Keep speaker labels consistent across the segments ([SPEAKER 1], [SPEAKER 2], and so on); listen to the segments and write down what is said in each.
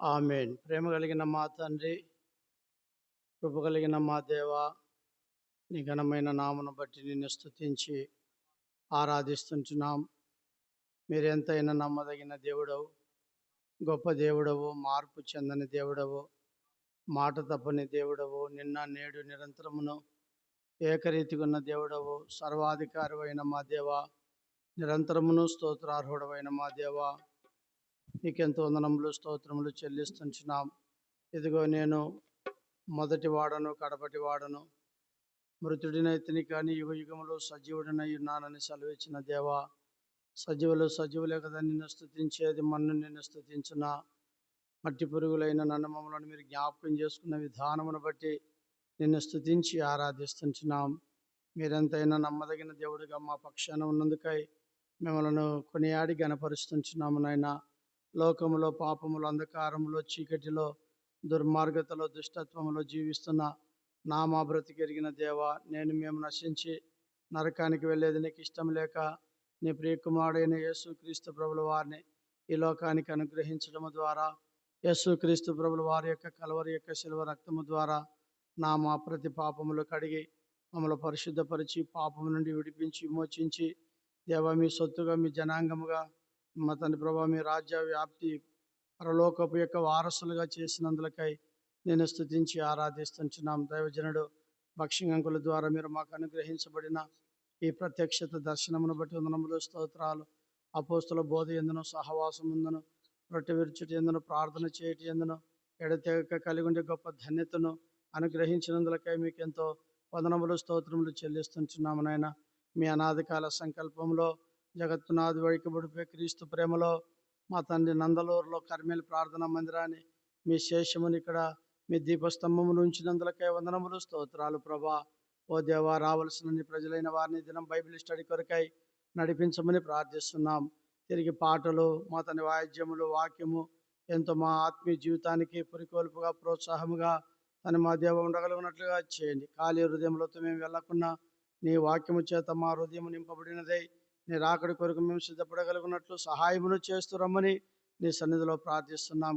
[SPEAKER 1] ఆమేన్. ప్రేమ కలిగిన మా తండ్రి, కృప కలిగిన మా దేవ, నీ ఘనమైన నామను బట్టి నిన్ను స్తుతించి ఆరాధిస్తుంటున్నాం. మీరెంతైనా నమ్మదగిన దేవుడవు, గొప్ప దేవుడవు, మార్పు చెందని దేవుడవు, మాట తప్పని దేవుడవు, నిన్న నేడు నిరంతరమును ఏకరీతిగా ఉన్న దేవుడవు, సర్వాధికారి అయిన మా దేవ, నిరంతరమును స్తోత్రార్హుడవైన మా దేవ, నీకెంతో వందనములు స్తోత్రములు చెల్లిస్తుంటున్నాం. ఇదిగో నేను మొదటి వాడను, కడపటి వాడను, మృతుడినైతిని కానీ యుగ యుగములో సజీవుడినై ఉన్నానని సెలవిచ్చిన దేవా, సజీవులే కదా నిన్ను స్తుతించేది, మన్ను నిన్ను స్తుతించిన మట్టి పురుగులైన నన్ను మమ్మల్ని మీరు జ్ఞాపకం చేసుకున్న విధానమును బట్టి నిన్ను స్తుతించి ఆరాధిస్తుంటున్నాం. మీరెంతైనా నమ్మదగిన దేవుడిగా మా పక్షాన ఉన్నందుకై మిమ్మల్ని కొనియాడి గణపరుస్తుంటున్నాము. నాయనా, లోకములో, పాపములో, అంధకారములో, చీకటిలో, దుర్మార్గతలో, దుష్టత్వములో జీవిస్తున్న మా బ్రతికెరిగిన దేవా, నేను మేము నశించి నరకానికి వెళ్ళేది నీకు ఇష్టం లేక నీ ప్రియకుమారుడైన యేసుక్రీస్తు ప్రభుల వారిని ఈ లోకానికి అనుగ్రహించడము ద్వారా, యేసుక్రీస్తు ప్రభుల వారి యొక్క కలవరి యొక్క శిలువ రక్తము ద్వారా మా ప్రతి పాపములు కడిగి మమ్మల్ని పరిశుద్ధపరిచి పాపము నుండి విడిపించి విమోచించి దేవా, మీ సొత్తుగా, మీ జనాంగముగా, మా తండ్రి ప్రభా, మీ రాజ్య వ్యాప్తి పరలోకపు యొక్క వారసులుగా చేసినందులకై నేను స్తుతించి ఆరాధిస్తుంటున్నాం. దైవజనుడు భక్ష్యంకుల ద్వారా మీరు మాకు అనుగ్రహించబడిన ఈ ప్రత్యక్షత దర్శనమును బట్టి వందనములు స్తోత్రాలు. అపోస్తుల బోధ ఎందును, సహవాసం ఎందును, రొట్టె విరుచుటి ఎందును, ప్రార్థన చేయటి ఎందును ఎడతెగక కలిగి ఉండే గొప్ప ధన్యతను అనుగ్రహించినందులకై మీకు ఎంతో వందనములు స్తోత్రములు చెల్లిస్తుంటున్నాము. నాయన, మీ అనాదికాల సంకల్పంలో జగత్తునాది వడికబడిపోయి క్రీస్తు ప్రేమలో మా తండ్రి నందలూరులో కర్మేలు ప్రార్థనా మందిరాన్ని మీ శేషముని ఇక్కడ మీ దీపస్తంభమును ఉంచినందులకై వందనములు స్తోత్రాలు. ప్రభా, ఓ దేవా, రావలసిన నీ ప్రజలైన వారిని దినం బైబిల్ స్టడీ కొరకై నడిపించమని ప్రార్థిస్తున్నాం. తిరిగి పాటలు, మా తండ్రి వాయిద్యములు, వాక్యము ఎంతో మా ఆత్మీయ జీవితానికి పురికొల్పుగా, ప్రోత్సాహముగా మా దేవ ఉండగలిగినట్లుగా చేయండి. ఖాళీ హృదయములతో మేము వెళ్ళకుండా నీ వాక్యము చేత మా హృదయం నింపబడినదై నీ రాకడి కొరకు మేము సిద్ధపడగలిగినట్లు సహాయమును చేస్తూ రమ్మని నీ సన్నిధిలో ప్రార్థిస్తున్నాం.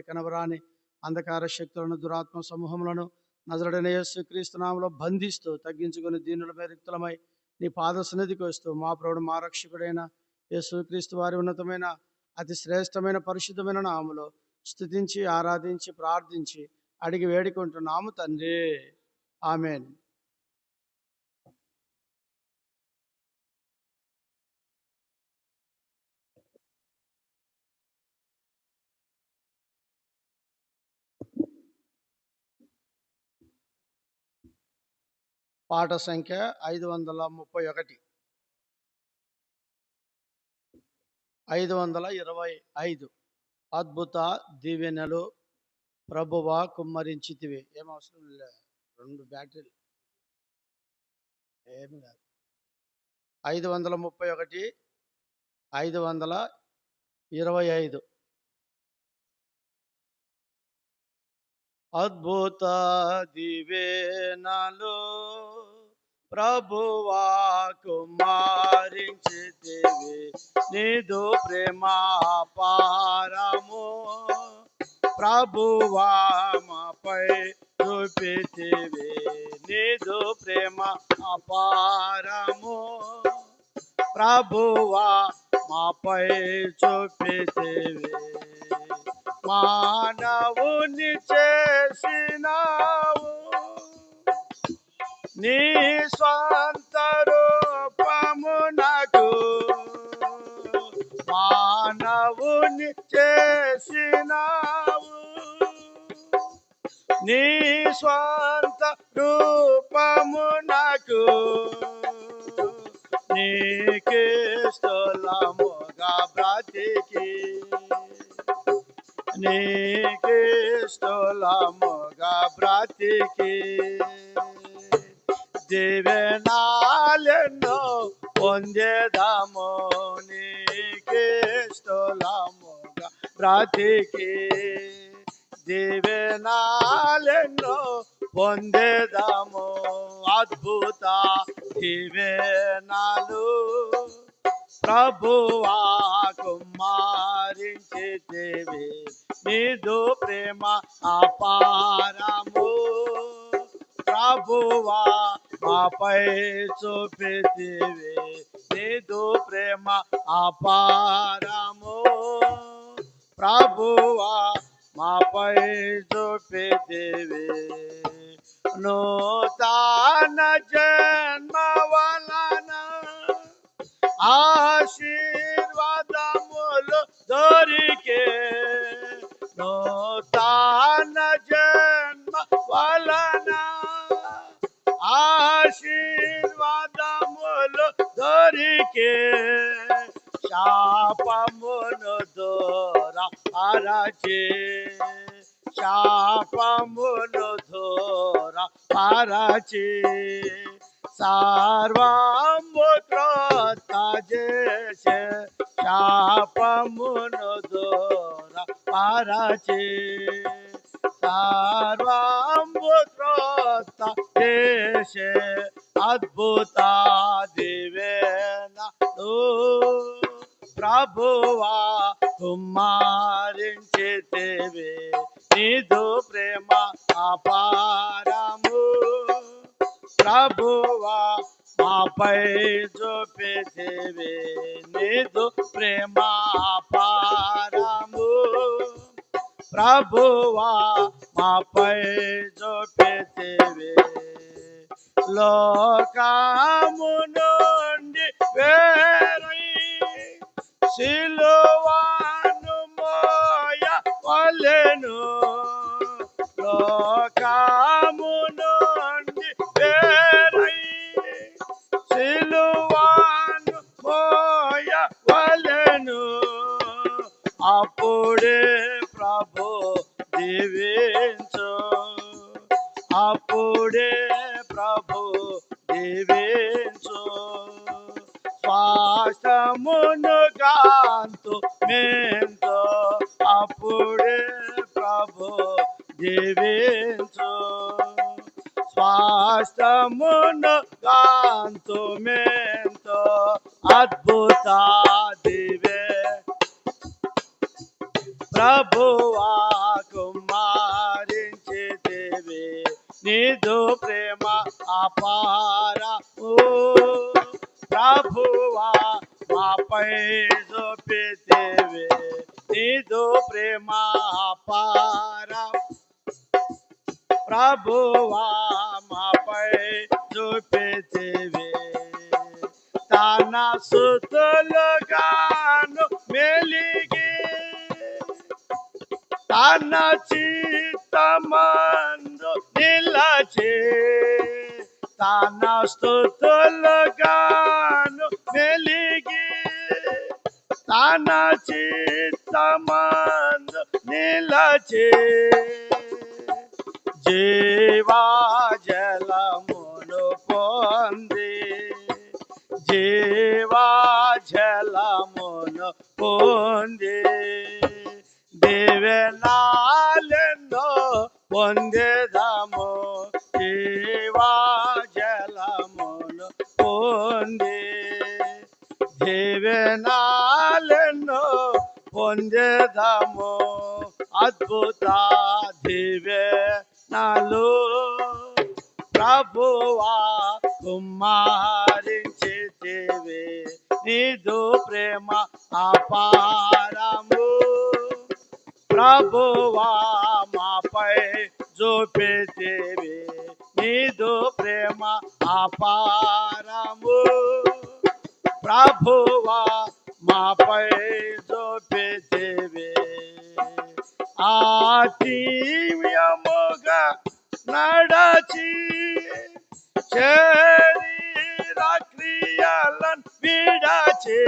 [SPEAKER 1] కనబరాని అంధకార శక్తులను, దురాత్మ సమూహములను నజరుడైన యేసుక్రీస్తు నామములో బంధిస్తూ తగ్గించుకుని దీనులపై రిక్తులమై నీ పాద సన్నిధికి వస్తూ మా ప్రభుడు మా రక్షకుడైన యేసుక్రీస్తు వారి ఉన్నతమైన అతి శ్రేష్టమైన పరిశుద్ధమైన నామములో స్తుతించి ఆరాధించి ప్రార్థించి అడిగి వేడుకుంటున్నాము తండ్రి. ఆమేన్. పాట సంఖ్య 531. 525. అద్భుత దీవెనలు ప్రభువా కుమ్మరించితివి. ఏం అవసరం లే, 2 బ్యాటరీలు ఏమి కాదు. 531, 525. అద్భుత దీవెనలు ప్రభువా కుమ్మరించితివి, నీదు ప్రేమ పారము ప్రభువా మాపై చూపితివి, నీదు ప్రేమ అపారము ప్రభువా మాపై చూపితివి. మానవుని చేసినావు నీ స్వంత రూపమునకు, మానవుని చేసినావు నీ స్వంత రూపమునకు, నీకే స్థలముగా బ్రతికి, నీకే స్థలముగా బ్రతికి దీవెనాలెన్నో పొందేదాము, నీకే స్థలముగా బ్రతికి దీవెనాలెన్నో పొందేదాము. అద్భుత దీవెనలు ప్రభువా కుమారించితివి, నీదు ప్రేమ అపారము. ప్రభువా మాపై చూపితివి, నీదు ప్రేమ అపారము. ప్రభువా మాపై చూపితివి, నూతన జన్మ వలన ఆశీర్వాదములు దొరికే, నూతన జన్మ వలన ఆశీర్వాదములు దొరికే, శాపమును దూర పరచి, శాపమును దూర పరచి, సర్వము క్రొత్త చేసే, శాపమును దూర పరచి, సర్వము క్రొత్త చేసే అద్భుత దివ్యనలు. ప్రభువా కుమారించితివి, నీదు ప్రేమ అపారము. ప్రభువా మాపై చూపితివి, నీదు ప్రేమ అపారము. ప్రభువా మాపై చూపితివి, లోకము నుండి వేరై సిలువను మోయవలెను, లోకము నుండి వేరై సిలువను మోయవలెను. అప్పుడే ప్రభు దీవించు, అప్పుడే ప్రభు దీవించు, స్వాస్థ్యమును కాంతు మెంతో, అప్పుడే ప్రభు దీవించు, స్వాస్థ్యమును కాంతు మెంతో, అద్భుత దివే. ప్రభువా కుమారించితివి, నీదు ప్రేమ అపారము. ప్రభువా మాపై చూపితివి, నీదు ప్రేమ అపారము. ప్రభువా మాపై చూపితివి, తన సుతులుగాను మెలిగి, తన చిత్తమందు నిలచి, తన స్తుతులుగాను మెలిగి, తన చిత్తమందు నిలచి, జీవాజలమును పొంది, జీవాజలమును పొంది, దివ్యనాలెన్నో పొందెదము, జీవాజలమును పొంది, దివ్యనాలెన్నో పొందెదము, అద్భుత దివ్యనాలు. ప్రభువా కుమారించితివి, నీదు ప్రేమ అపారము. ప్రభువా మాపై చూపితివి, నీదు ప్రేమ అపారము. ప్రభువా మాపై చూపితివి, ఆత్మీయముగా నడచి, శరీర క్రియలను విడచి,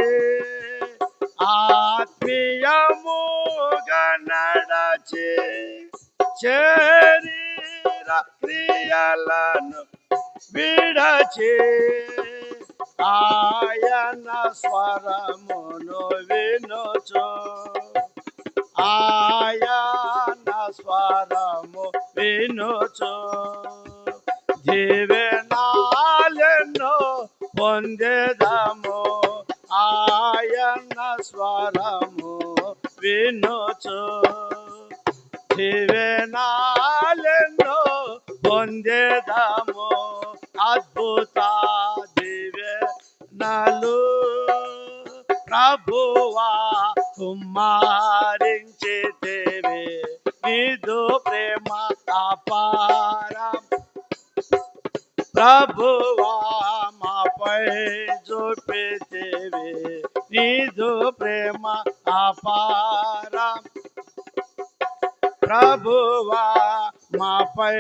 [SPEAKER 1] ఆత్మీయముగా నడచి, శరీర క్రియలను విడచి, ఆయన స్వరమును వినుచు, ఆయన స్వరము వినుచు, దీవెనలెన్నో పొందెదము, స్వరము వినుచు దివ్యనాలెన్నో పొందేదము అద్భుత దివ్యనాలు ప్రభువా కుమారించితివి నీదు ప్రేమ అపారం ప్రభువా మాపై చూపితివి నీదు ప్రేమ అపారం ప్రభువా మాపై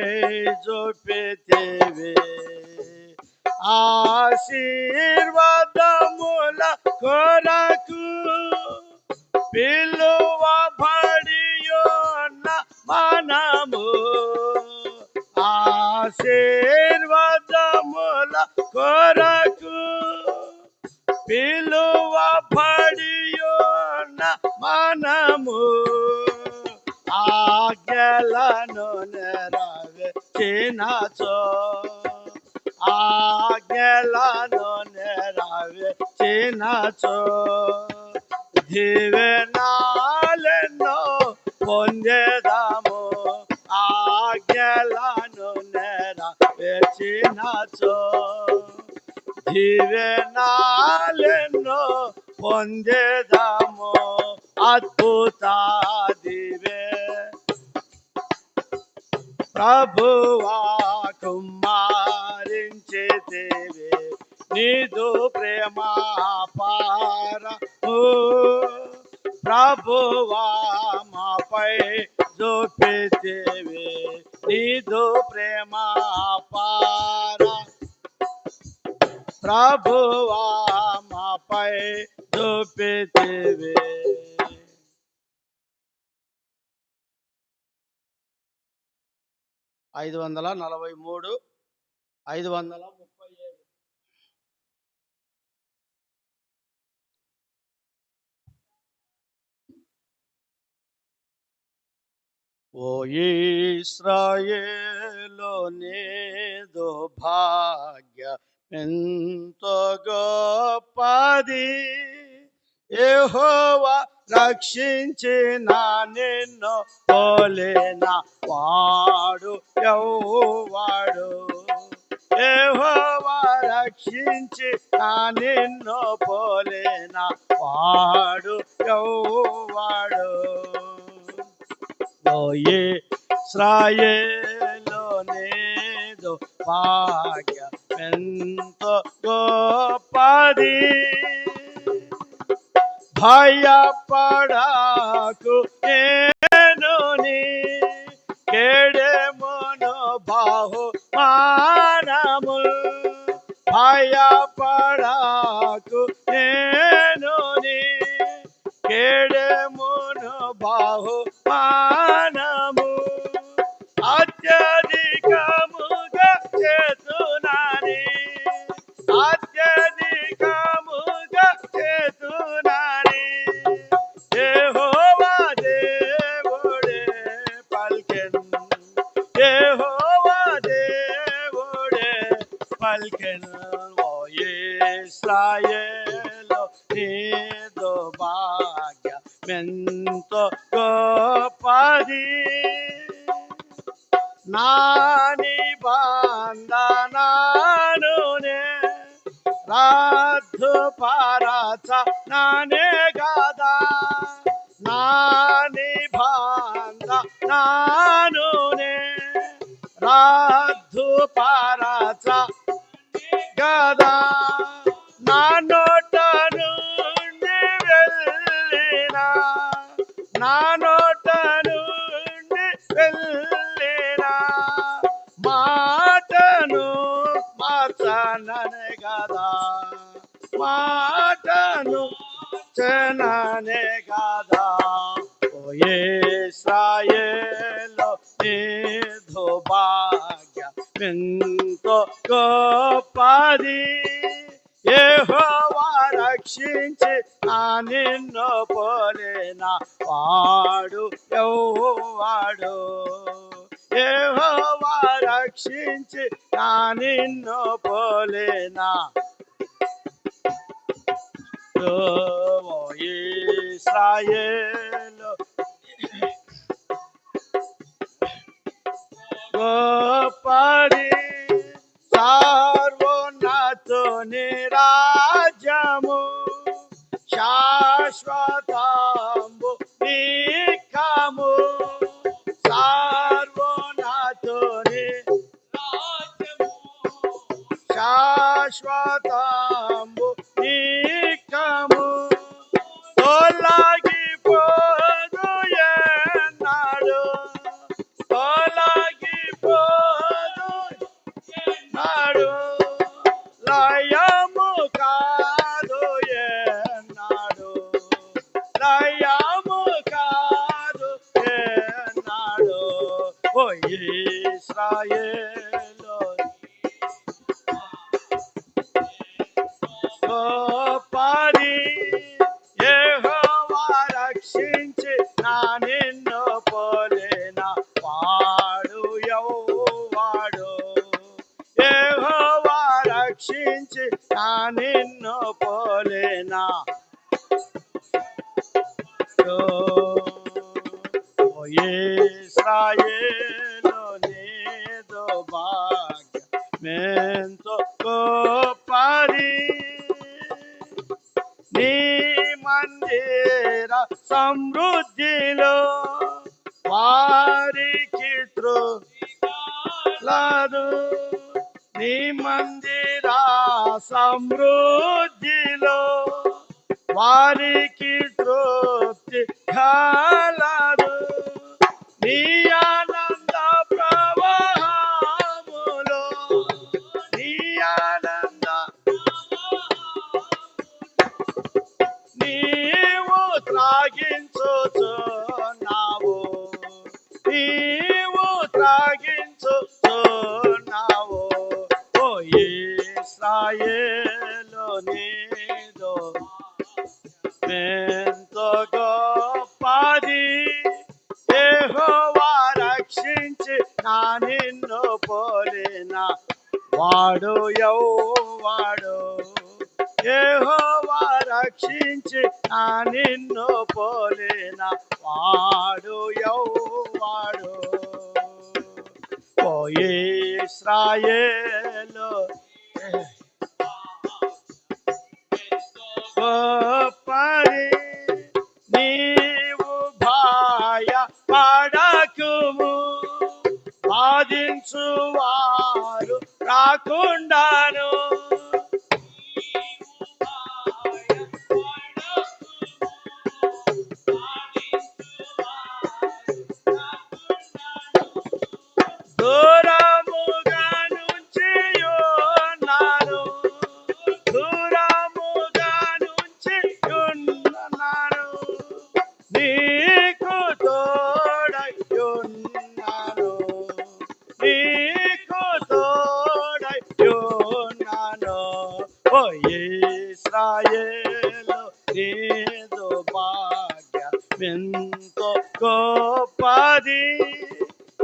[SPEAKER 1] చూపితివి ఆశీర్వాదముల కొరకు పిలువబడియున్న మనము ఆశీర్వాదముల కొరకు పిలువబడియున్న మనము ఆజ్ఞలను నెరవేర్చినచో ఆజ్ఞలను నెరవేర్చినచో దీవెనలెన్నో పొందేదము ఆజ్ఞలను నెరవేర్చినచో దీవెనలెన్నో పొందేదము అద్భుత దివే ప్రభువా కుమారించితివి నీదు ప్రేమ అపారము ప్రభువా మాపై చూపితివి నీదు ప్రేమ అపారం ప్రభువా మాపై చూపితివి 543 537 ఓ ఇశ్రాయేలు నీదు భాగ్యమెంతో గొప్పది యెహోవా రక్షించిన నిన్ను పోలిన వాడు ఎవడు యెహోవా రక్షించిన నిన్ను పోలిన వాడు ఎవడు ఓ ఇశ్రాయేలు నీదు భాగ్యమెంతో గొప్పది భయపడకు నేను నీ కేడెమును బహుమానము భయపడకు నేను నీ కేడెమును బహుమానము అత్యధికముగా చేతునాని అత్యధికముగా చేతునాని యెహోవా దేవుడే పల్కెను యెహోవా దేవుడే పల్కెను ఓ ఇశ్రాయేలు నీదు భాగ్యమెంతో గొప్పది నా నిబంధనను రద్దు పరచ నానే గదా నా నిబంధనను రద్దు పరచ గదా నా నోట నుండి వెళ్ళిన నా నోట నుండి వెళ్ళిన మాటను మార్చననే గదా మాటను చననే గదా ఓ ఇశ్రాయేలు నీదు భాగ్యమెంతో గొప్పది యెహోవా రక్షించి నిన్ను పోలిన వాడు ఎవడు యెహోవా రక్షించి నిన్ను పోలిన ఓ ఇశ్రాయేలు గొప్పది సర్వోన్నతుని రాజ్యము శాశ్వతంబు నిత్యము సర్వోన్నతుని శాశ్వతంబు నిత్యము తొలగిపోదు ఎన్నడు తొలగిపోదు ఎన్నడు లయము కాదు ఎన్నడు లయము కాదు ఎన్నడు ఓ ఇశ్రాయేలు గొప్పది యెహోవా రక్షించి నా నిన్ను పోలిన వాడు యెహోవాడు యెహోవా రక్షించి నా నిన్ను పోలిన ఇశ్రాయేలు నీదు భాగ్యమెంతో గొప్పది నీ మందిర సమృద్ధిలో వారికి తృప్తి నీ మందిర సమృద్ధిలో వారికి తృప్తి కలదు నీ ఆనంద ప్రవాహములో నీ ఆనంద నీవు త్రాగించుచున్నావు నీవు త్రాగించుచున్నావు ఓ ఇశ్రాయేలు నీదు ఎంతో గొప్పది యెహోవా రక్షించి నా నిన్ను పోలిన వాడు యెహోవాడు యెహోవా రక్షించి నా నిన్ను పోలిన వాడు యెహోవాడు ఓ ఇశ్రాయేలు గొప్పది నీవు భయపడకుము బాధించువారు రాకుండాను దూరముగా నుంచి ఉన్నాను దూరముగా నుంచి ఉన్నాను నీకు తోడై ఉన్నాను నీకు తోడై ఉన్నాను ఓ ఇశ్రాయేలు నీదు భాగ్యమెంతో గొప్పది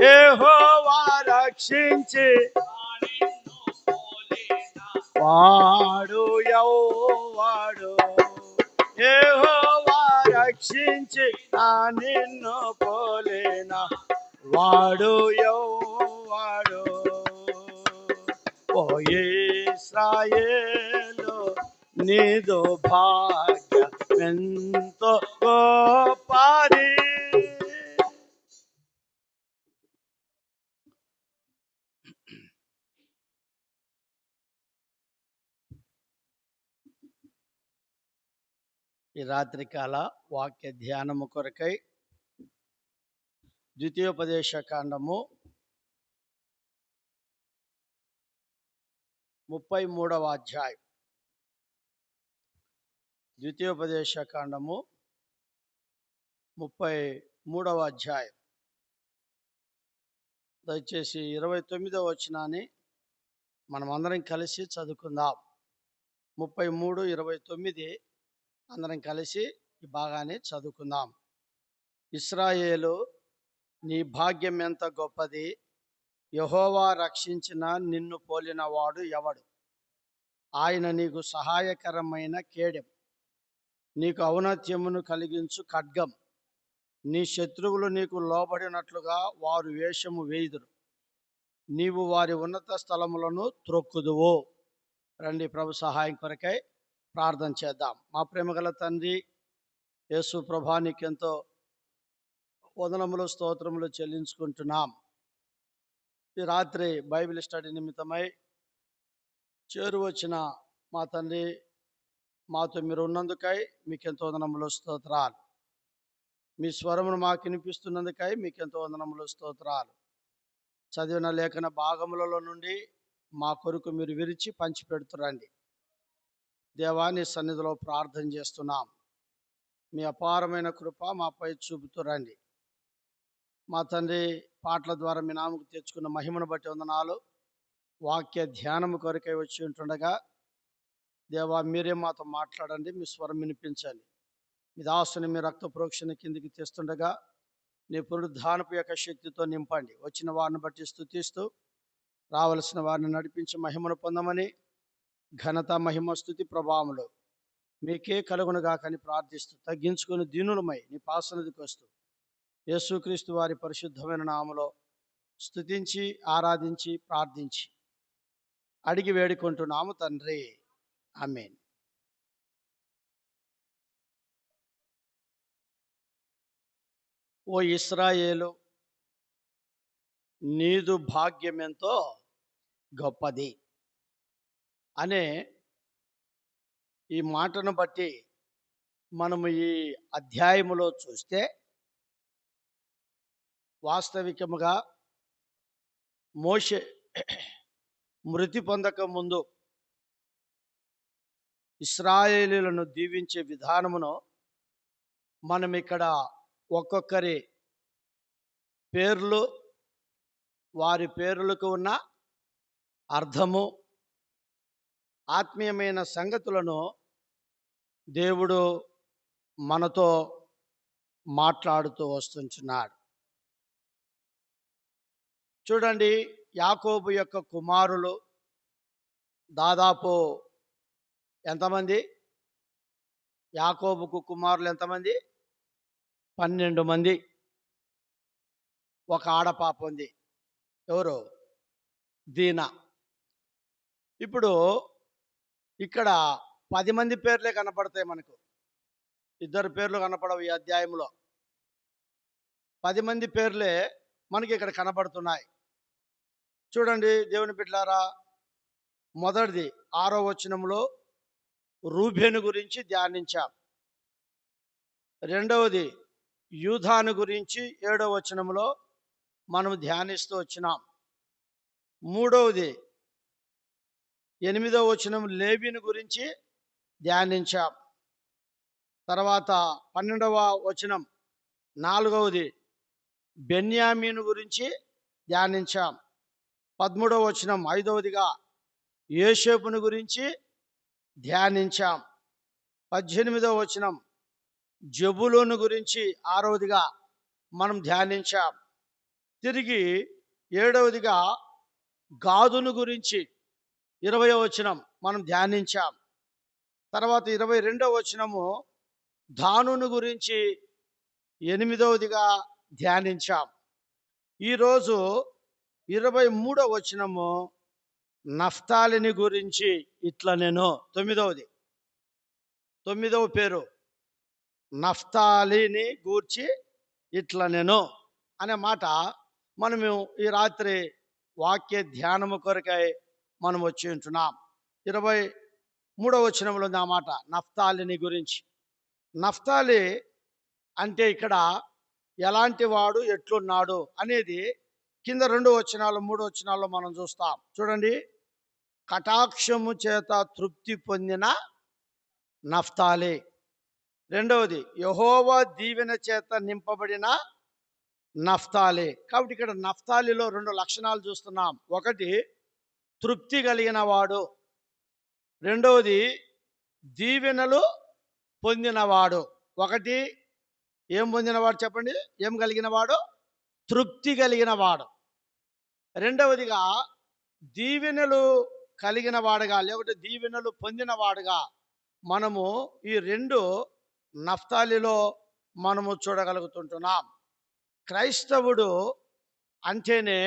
[SPEAKER 1] యెహోవా రక్షించి వాడు యెహోవాడు యెహోవా రక్షించి నా నిన్ను పోలిన వాడు యెహోవాడు ఓ ఇశ్రాయేలు నీదు భాగ్యమెంతో గొప్పది ఈ రాత్రికాల వాక్య ధ్యానము కొరకై ద్వితీయోపదేశ కాండము 33వ అధ్యాయం ద్వితీయోపదేశ కాండము 33వ అధ్యాయం దయచేసి 29వ వచనాన్ని మనం అందరం కలిసి చదువుకుందాం 33:29 అందరం కలిసి ఈ భాగాన్ని చదువుకుందాం. ఇశ్రాయేలు నీ భాగ్యం ఎంత గొప్పది, యెహోవా రక్షించిన నిన్ను పోలిన వాడు ఎవడు? ఆయన నీకు సహాయకరమైన కేడెం, నీకు ఔన్నత్యమును కలిగించు ఖడ్గం. నీ శత్రువులు నీకు లోబడినట్లుగా వారు వేషము వేయుదురు. నీవు వారి ఉన్నత స్థలములను త్రొక్కుదువు. రండి, ప్రభు సహాయం కొరకై ప్రార్థన చేద్దాం. మా ప్రేమగల తండ్రి యేసు ప్రభా, నీకెంతో వందనములు స్తోత్రములు చెల్లించుకుంటున్నాం. ఈ రాత్రి బైబిల్ స్టడీ నిమిత్తమై చేరువచ్చిన మా తండ్రి, మాతో మీరు ఉన్నందుకై మీకెంతో వందనములు స్తోత్రాలు. మీ స్వరమును మాకు వినిపిస్తున్నందుకై మీకెంతో వందనములు స్తోత్రాలు. చదివిన లేఖన భాగములలో నుండి మా కొరకు మీరు విరిచి పంచిపెడుతురండి. దేవా, నీ సన్నిధిలో ప్రార్థన చేస్తున్నాం. మీ అపారమైన కృప మాపై చూపుతురండి. మా తండ్రి, పాటల ద్వారా మీ నామకు తెచ్చుకున్న మహిమను బట్టి వందనాలు. వాక్య ధ్యానము కొరకై వచ్చి ఉంటుండగా దేవా, మీరే మాతో మాట్లాడండి. మీ స్వరం వినిపించండి. మీ దాసుని మీ రక్త ప్రోక్షణ కిందికి తెస్తుండగా నీ పునరుద్ధానపు యొక్క శక్తితో నింపండి. వచ్చిన వారిని బట్టి స్తుతిస్తూ రావలసిన వారిని నడిపించి మహిమను పొందమని, ఘనత మహిమ స్తుతి ప్రభావములు మీకే కలుగునుగా కని ప్రార్థిస్తూ తగ్గించుకుని దీనులమై నీ పాసనదికి వస్తూ యేసుక్రీస్తు వారి పరిశుద్ధమైన నామములో స్తుతించి ఆరాధించి ప్రార్థించి అడిగి వేడుకుంటున్నాము తండ్రి, ఆమేన్. ఓ ఇశ్రాయేలు, నీదు భాగ్యమెంతో గొప్పది అనే ఈ మాటను బట్టి మనము ఈ అధ్యాయములో చూస్తే వాస్తవికముగా మోషే మృతి పొందక ముందు ఇశ్రాయేలీయులను దీవించే విధానమును మనం ఇక్కడ ఒక్కొక్కరి పేర్లు, వారి పేర్లకు ఉన్న అర్థము, ఆత్మీయమైన సంగతులను దేవుడు మనతో మాట్లాడుతూ వస్తుంటున్నాడు. చూడండి, యాకోబు యొక్క కుమారులు దాదాపు ఎంతమంది? యాకోబుకు కుమారులు ఎంతమంది? 12 మంది. ఒక ఆడపాప ఉంది. ఎవరు? దీనా. ఇప్పుడు ఇక్కడ 10 మంది పేర్లే కనపడతాయి మనకు. 2 పేర్లు కనపడవు ఈ అధ్యాయంలో. 10 మంది పేర్లే మనకి ఇక్కడ కనపడుతున్నాయి. చూడండి దేవుని బిడ్డలారా, మొదటిది 6వ వచనంలో రూబేను గురించి ధ్యానించాం. రెండవది యూదాను గురించి 7వ వచనంలో మనం ధ్యానిస్తూ వచ్చినాం. మూడవది 8వ వచనం లేవీను గురించి ధ్యానించాం. తర్వాత 12వ వచనం 4వది బెన్యామీను గురించి ధ్యానించాం. 13వ వచనం 5వదిగా యోసేపును గురించి ధ్యానించాం. 18వ వచనం జబులూను గురించి 6వదిగా మనం ధ్యానించాం. తిరిగి 7వదిగా గాదును గురించి 20వ వచనం మనం ధ్యానించాం. తర్వాత 22వ వచనము దానును గురించి 8వదిగా ధ్యానించాం. ఈరోజు 23వ వచనము నఫ్తాలిని గురించి ఇట్లా నేను 9వ పేరు నఫ్తాలిని గూర్చి ఇట్లా నేను అనే మాట మనము ఈ రాత్రి వాక్య ధ్యానము కొరకై మనం వచ్చి ఉంటున్నాం. 23వ వచనంలో ఉంది ఆ మాట, నఫ్తాలిని గురించి. నఫ్తాలి అంటే ఇక్కడ ఎలాంటి వాడు, ఎట్లున్నాడు అనేది కింద 2 వచనాలు 3 వచనాల్లో మనం చూస్తాం. చూడండి, కటాక్షము చేత తృప్తి పొందిన నఫ్తాలి. రెండవది యెహోవా దీవెన చేత నింపబడిన నఫ్తాలి. కాబట్టి ఇక్కడ నఫ్తాలిలో 2 లక్షణాలు చూస్తున్నాం. ఒకటి తృప్తి కలిగిన వాడు, రెండవది దీవెనలు పొందినవాడు. ఒకటి ఏం పొందినవాడు చెప్పండి? ఏం కలిగినవాడు? తృప్తి కలిగినవాడు. రెండవదిగా దీవెనలు కలిగిన వాడుగా, లేకపోతే దీవెనలు పొందిన వాడుగా మనము ఈ 2 నఫ్తాలిలో మనము చూడగలుగుతుంటున్నాం. క్రైస్తవుడు అంటేనే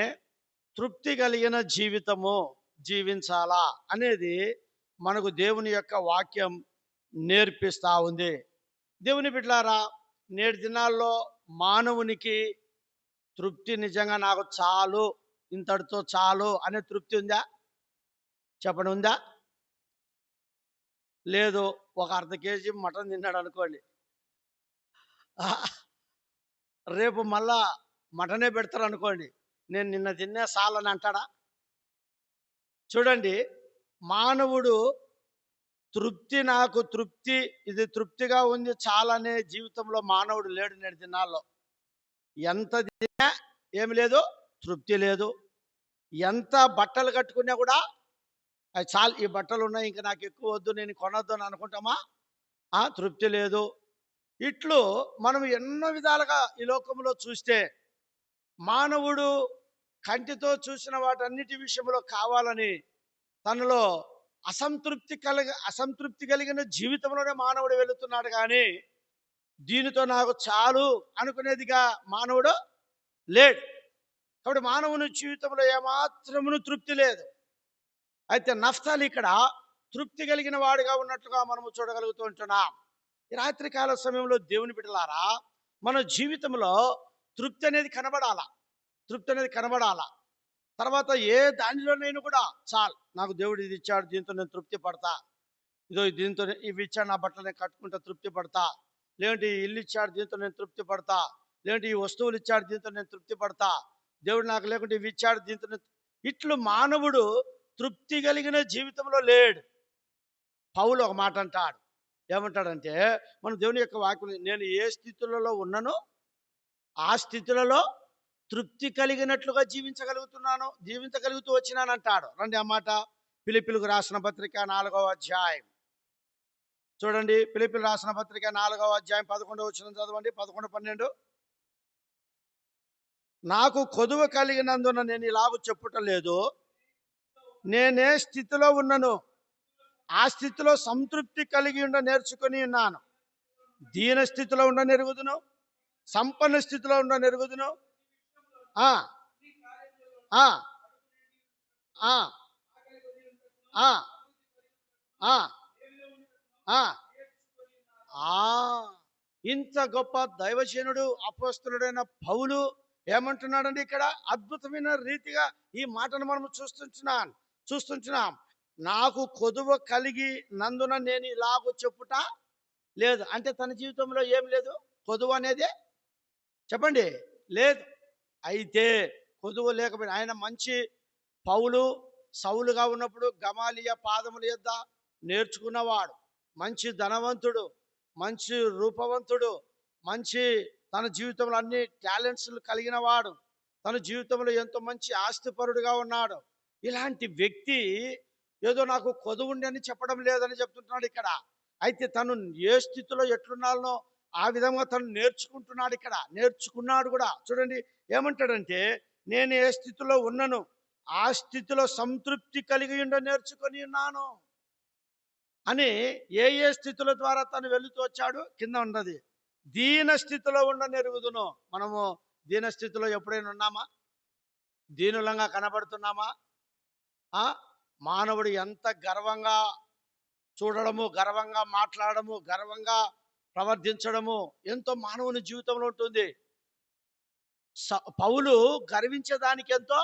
[SPEAKER 1] తృప్తి కలిగిన జీవితము జీవించాలా అనేది మనకు దేవుని యొక్క వాక్యం నేర్పిస్తూ ఉంది. దేవుని బిడ్డలారా, నేటి దినాల్లో మానవునికి తృప్తి నిజంగా నాకు చాలు, ఇంతటితో చాలు అనే తృప్తి ఉందా? చెప్పండి, ఉందా? లేదు. ఒక అర్ధ కేజీ మటన్ తిన్నాడు అనుకోండి, రేపు మళ్ళా మటనే పెడతారు అనుకోండి, నేను నిన్న తిన్నే చాలని అంటాడా? చూడండి, మానవుడు తృప్తి, నాకు తృప్తి, ఇది తృప్తిగా ఉంది చాలనే జీవితంలో మానవుడు లేడు నేటి దినాల్లో. ఎంత తిన్నా ఏమి లేదు, తృప్తి లేదు. ఎంత బట్టలు కట్టుకున్నా కూడా అది చాలు, ఈ బట్టలు ఉన్నాయి, ఇంకా నాకు ఎక్కువ వద్దు, నేను కొనొద్దు అని అనుకుంటామా? తృప్తి లేదు. ఇట్లు మనం ఎన్నో విధాలుగా ఈ లోకంలో చూస్తే మానవుడు కంటితో చూసిన వాటన్నిటి విషయంలో కావాలని తనలో అసంతృప్తి కలిగిన జీవితంలోనే మానవుడు వెళుతున్నాడు. కానీ దీనితో నాకు చాలు అనుకునేదిగా మానవుడు లేడు. కాబట్టి మానవుని జీవితంలో ఏమాత్రమును తృప్తి లేదు. అయితే నఫ్తాలి ఇక్కడ తృప్తి కలిగిన వాడిగా ఉన్నట్లుగా మనము చూడగలుగుతూ ఉంటున్నాం. ఈ రాత్రికాల సమయంలో దేవుని బిడ్డలారా, మన జీవితంలో తృప్తి అనేది కనబడాలా. తర్వాత ఏ దానిలోనైనా కూడా చాలు, నాకు దేవుడు ఇది ఇచ్చాడు, దీంతో నేను తృప్తి పడతా, దీంతో ఇవి ఇచ్చాడు, నా బట్టలు నేను కట్టుకుంటే తృప్తి పడతా, లేదంటే ఈ ఇల్లు ఇచ్చాడు, దీంతో నేను తృప్తి పడతా, లేదంటే ఈ వస్తువులు ఇచ్చాడు, దీంతో నేను తృప్తి పడతా, దేవుడు నాకు లేకుంటే ఇవి ఇచ్చాడు, దీంతో ఇట్లు మానవుడు తృప్తి కలిగిన జీవితంలో లేడు. పౌలు ఒక మాట అంటాడు, ఏమంటాడంటే, మన దేవుని యొక్క వాక్యం, నేను ఏ స్థితులలో ఉన్నానో ఆ స్థితులలో తృప్తి కలిగినట్లుగా జీవించగలుగుతూ వచ్చినానంటాడు. రండి ఆ మాట ఫిలిప్పీలకు రాసిన పత్రిక 4వ అధ్యాయం చూడండి. ఫిలిప్పీలు రాసిన పత్రిక 4వ అధ్యాయం 11వ వచనం చదవండి. 11, 12. నాకు కొదువ కలిగినందున నేను ఇలాగ చెప్పుట లేదు, నేనే స్థితిలో ఉన్నాను ఆ స్థితిలో సంతృప్తి కలిగి నేర్చుకొని ఉన్నాను. దీన స్థితిలో నెరుగుదును, సంపన్న స్థితిలో నెరుగుదును. ఇంత గొప్ప దైవజనుడు అపోస్తలుడైన పౌలు ఏమంటున్నాడండి ఇక్కడ? అద్భుతమైన రీతిగా ఈ మాటను మనం చూస్తుంటున్నాం. నాకు కొదువ కలిగి నందున నేను ఇలాగ చెప్పుట లేదు. అంటే తన జీవితంలో ఏం లేదు, కొదువ అనేది చెప్పండి లేదు. అయితే కొదువ లేకపోయినా ఆయన మంచి పౌలు సౌలుగా ఉన్నప్పుడు గమాలియ పాదముల యొద్ద నేర్చుకున్నవాడు, మంచి ధనవంతుడు, మంచి రూపవంతుడు, మంచి తన జీవితంలో అన్ని టాలెంట్స్ కలిగిన వాడు, తన జీవితంలో ఎంతో మంచి ఆస్తిపరుడుగా ఉన్నాడు. ఇలాంటి వ్యక్తి ఏదో నాకు కొదువు ఉండి అని చెప్పడం లేదని చెప్తుంటున్నాడు ఇక్కడ. అయితే తను ఏ స్థితిలో ఎట్లున్నానో ఆ విధంగా తను నేర్చుకున్నాడు కూడా. చూడండి ఏమంటాడంటే, నేను ఏ స్థితిలో ఉన్నాను ఆ స్థితిలో సంతృప్తి కలిగి నేర్చుకొని ఉన్నాను అని. ఏ స్థితుల ద్వారా తను వెళుతూ వచ్చాడు? కింద ఉన్నది, దీన స్థితిలో నెరుగుదును. మనము దీన స్థితిలో ఎప్పుడైనా ఉన్నామా? దీనులంగా కనబడుతున్నామా? మానవుడు ఎంత గర్వంగా చూడడము, గర్వంగా మాట్లాడము, గర్వంగా ప్రవర్తించడము ఎంతో మానవుని జీవితంలో ఉంటుంది. పౌలు గర్వించేదానికి ఎంతో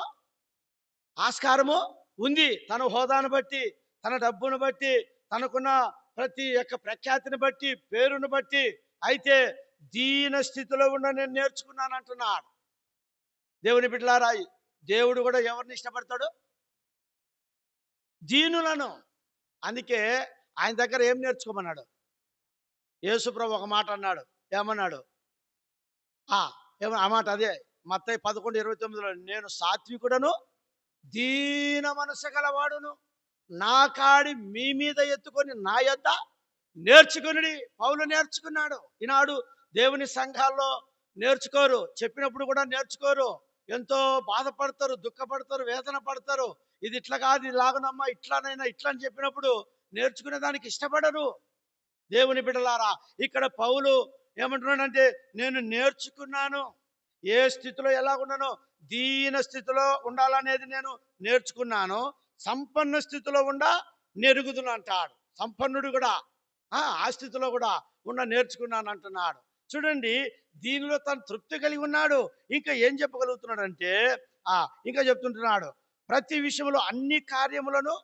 [SPEAKER 1] ఆస్కారము ఉంది. తన హోదాను బట్టి, తన డబ్బును బట్టి, తనకున్న ప్రతి యొక్క ప్రఖ్యాతిని బట్టి, పేరును బట్టి. అయితే దీన స్థితిలో నేను నేర్చుకున్నాను అంటున్నాడు. దేవుని బిడ్డలారా, దేవుడు కూడా ఎవరిని ఇష్టపడతాడు? దీనులను. అందుకే ఆయన దగ్గర ఏం నేర్చుకోమన్నాడు? యేసుప్రభు ఒక మాట అన్నాడు. ఏమన్నాడు? ఆ మాట అదే మత్తయి 11:29లో, నేను సాత్వికుడను దీన మనసు గలవాడును, నా కాడి మీ మీద ఎత్తుకొని నా యొద్ద నేర్చుకుని. పౌలు నేర్చుకున్నాడు. ఈనాడు దేవుని సంఘాల్లో నేర్చుకోరు, చెప్పినప్పుడు కూడా నేర్చుకోరు. ఎంతో బాధపడతారు, దుఃఖపడతారు, వేదన పడతారు. ఇది ఇట్లా కాదు, ఇలాగనమ్మా, ఇట్లానైనా ఇట్లా అని చెప్పినప్పుడు నేర్చుకునే దానికి ఇష్టపడరు. దేవుని బిడ్డలారా, ఇక్కడ పౌలు ఏమంటున్నాడంటే, నేను నేర్చుకున్నాను. ఏ స్థితిలో ఎలా ఉన్నానో, దీన స్థితిలో ఉండాలనేది నేను నేర్చుకున్నాను. సంపన్న స్థితిలో నెరుగుదును అంటాడు. సంపన్నుడు కూడా ఆ స్థితిలో కూడా నేర్చుకున్నాను అంటున్నాడు. చూడండి, దీనిలో తను తృప్తి కలిగి ఉన్నాడు. ఇంకా ఏం చెప్పగలుగుతున్నాడంటే, ఇంకా చెప్తుంటున్నాడు, ప్రతి విషయంలో అన్ని కార్యములను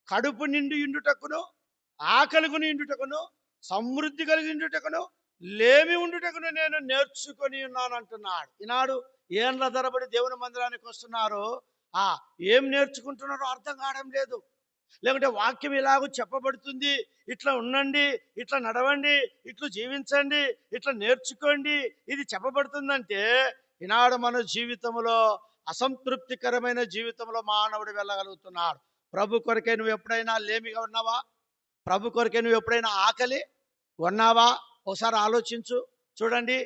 [SPEAKER 1] కడుపు నిండి ఉండుటకును, ఆకలి నిండుటకును, సమృద్ధి కలిగి ఉండుటకును, లేమి ఉండుటకును నేను నేర్చుకొని ఉన్నాను అంటున్నాడు. ఈనాడు ఏండ్ల ధరబడి దేవుని మందిరానికి వస్తున్నారు. ఏం నేర్చుకుంటున్నారో అర్థం కావడం లేదు. లేకుంటే వాక్యం ఇలాగూ చెప్పబడుతుంది, ఇట్లా ఉండండి, ఇట్లా నడవండి, ఇట్లా జీవించండి, ఇట్లా నేర్చుకోండి, ఇది చెప్పబడుతుందంటే, ఈనాడు మన జీవితంలో అసంతృప్తికరమైన జీవితంలో మానవుడు వెళ్ళగలుగుతున్నాడు. ప్రభు కొరకే నువ్వు ఎప్పుడైనా లేమిగా ఉన్నావా? ప్రభు కొరకే నువ్వు ఎప్పుడైనా ఆకలి ఉన్నావా? ఒకసారి ఆలోచించు. చూడండి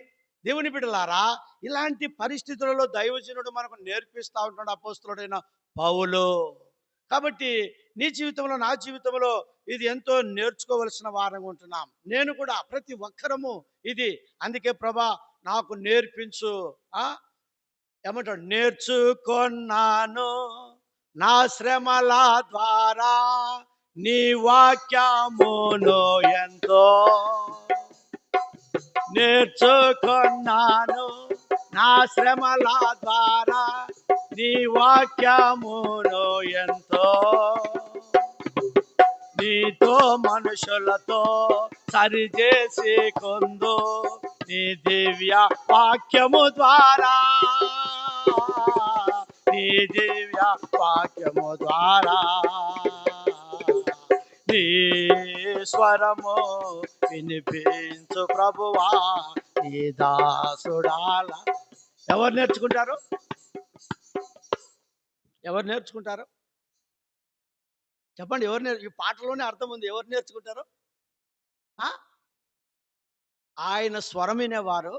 [SPEAKER 1] దేవుని బిడ్డలారా, ఇలాంటి పరిస్థితులలో దైవజనుడు మనకు నేర్పిస్తూ ఉంటున్నాడు అపోస్తలుడైన పౌలు. కాబట్టి నీ జీవితంలో, నా జీవితంలో ఇది ఎంతో నేర్చుకోవలసిన వారంగా ఉంటున్నాం. నేను కూడా, ప్రతి ఒక్కరము ఇది. అందుకే ప్రభా నాకు నేర్పించు. ఏమంటాడు? నేర్చుకొన్నాను నా శ్రమల ద్వారా నీ వాక్యమును ఎంతో. నేర్చుకొన్నాను నా శ్రమల ద్వారా నీ వాక్యమును ఎంతో. నీతో మనుషులతో సరిచేసి కొందు నీ దివ్య వాక్యము ద్వారా, నీ దివ్య వాక్యము ద్వారా. నీ స్వరము వినిపించు ప్రభువా నీ దాసుడాల. ఎవరు నేర్చుకుంటారు? ఎవరు నేర్చుకుంటారు? చెప్పండి. ఈ పాటలోనే అర్థం ఉంది. ఎవరు నేర్చుకుంటారు? ఆయన స్వరం వినేవారు,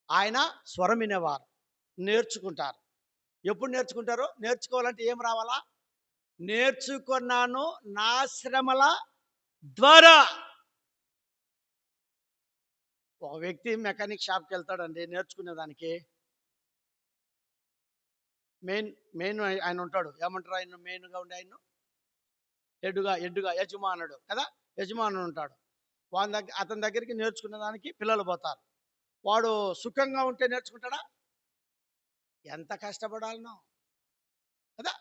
[SPEAKER 1] ఆయన స్వరం వినేవారు నేర్చుకుంటారు. ఎప్పుడు నేర్చుకుంటారు? నేర్చుకోవాలంటే ఏం రావాలా? నేర్చుకున్నాను నా శ్రమల ద్వారా. ఒక వ్యక్తి మెకానిక్ షాప్కి వెళ్తాడండి నేర్చుకునేదానికి. మెయిన్ ఆయన ఉంటాడు. ఏమంటారు ఆయన? మెయిన్గా ఉండే ఆయన ఎడ్డుగా యజమానుడు కదా, యజమానుడు ఉంటాడు. అతని దగ్గరికి నేర్చుకునేదానికి పిల్లలు పోతారు. వాడు సుఖంగా ఉంటే నేర్చుకుంటాడా? ఎంత కష్టపడాలనో కదా.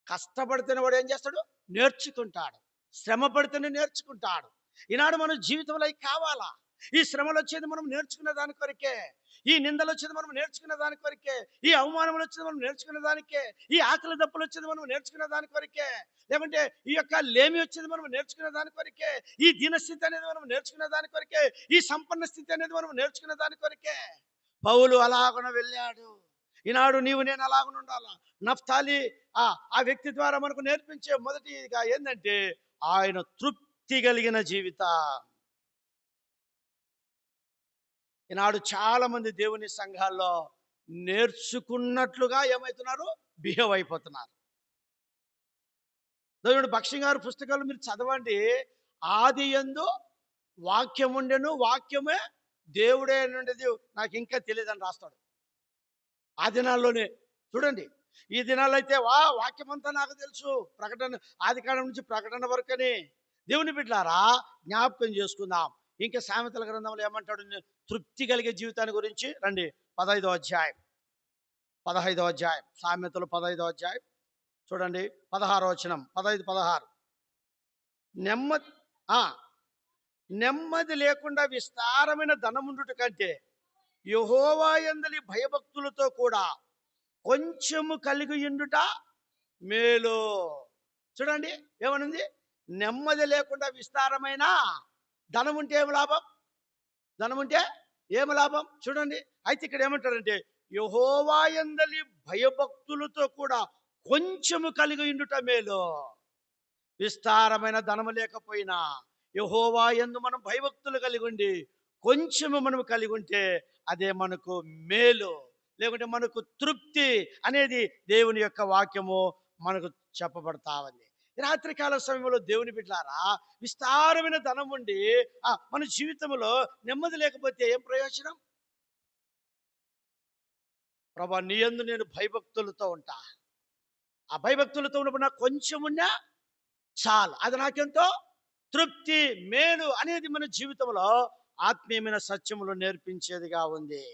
[SPEAKER 1] కష్టపడితేనే వాడు ఏం చేస్తాడు? నేర్చుకుంటాడు. శ్రమ పడితేనే నేర్చుకుంటాడు. ఈనాడు మన జీవితంలో కావాలా? ఈ శ్రమలు వచ్చేది మనం నేర్చుకునే దాని కొరకే. ఈ నిందలు వచ్చేది మనం నేర్చుకునే దాని కొరకే. ఈ అవమానములు వచ్చేది మనం నేర్చుకునే దానికే. ఈ ఆకలి దప్పులు వచ్చేది మనం నేర్చుకునే దాని కొరకే. లేకుంటే ఈ యొక్క లేమి వచ్చేది మనం నేర్చుకునే దాని కొరకే. ఈ దీనస్థితి అనేది మనం నేర్చుకునే దాని కొరకే. ఈ సంపన్న స్థితి అనేది మనం నేర్చుకునే దాని కొరకే. పౌలు అలాగున వెళ్ళాడు. ఈనాడు నీవు నేను అలాగున ఉండాలా. నఫ్తాలి ఆ వ్యక్తి ద్వారా మనకు నేర్పించే మొదటిగా ఏంటంటే, ఆయన తృప్తి కలిగిన జీవితం. ఈనాడు చాలా మంది దేవుని సంఘాల్లో నేర్చుకున్నట్లుగా ఏమవుతున్నారు? బిహేవ్ అయిపోతున్నారు. దేవుడు భక్ష్య గారి పుస్తకాలు మీరు చదవండి. ఆది యందు వాక్యం ఉండెను, వాక్యమే దేవుడే ఉండేది నాకు ఇంకా తెలియదని రాస్తాడు. ఆ దినాల్లోనే చూడండి. ఈ దినాల్లో అయితే వాక్యం అంతా నాకు తెలుసు, ప్రకటన ఆది కాండం నుంచి ప్రకటన వరకని. దేవుని బిడ్డలారా, జ్ఞాపకం చేసుకుందాం. ఇంకా సామెతల గ్రంథంలో ఏమంటాడు? తృప్తి కలిగే జీవితాన్ని గురించి రండి. 15వ అధ్యాయం సామెతలు 15వ అధ్యాయం చూడండి. 16వ వచనం, 15, 16. నెమ్మది లేకుండా విస్తారమైన ధనముండుట కంటే యెహోవా యందలి భయభక్తులతో కూడా కొంచెము కలిగి ఉండుట మేలు. చూడండి ఏమనుంది? నెమ్మది లేకుండా విస్తారమైన ధనం ఉంటే ఏమి లాభం? చూడండి. అయితే ఇక్కడ ఏమంటారంటే, యెహోవా యందలి భయభక్తులతో కూడా కొంచెము కలిగి ఉండుట మేలు. విస్తారమైన ధనము లేకపోయినా యెహోవా యందు మనం భయభక్తులు కలిగి ఉండి కొంచెము మనము కలిగి ఉంటే అదే మనకు మేలు. లేకుంటే మనకు తృప్తి అనేది దేవుని యొక్క వాక్యము మనకు చెప్పబడతా ఉంది. రాత్రికాల సమయంలో దేవుని బిడ్డలారా, విస్తారమైన ధనం ఉండి మన జీవితంలో నెమ్మది లేకపోతే ఏం ప్రయోజనం? ప్రభా, నీ యందు నేను భయభక్తులతో ఉంటా. ఆ భయభక్తులతో ఉన్నప్పుడు నాకు కొంచెం ఉన్నా చాలు, అది నాకెంతో తృప్తి, మేలు అనేది మన జీవితంలో ఆత్మీయమైన సత్యములు నేర్పించేదిగా ఉంది.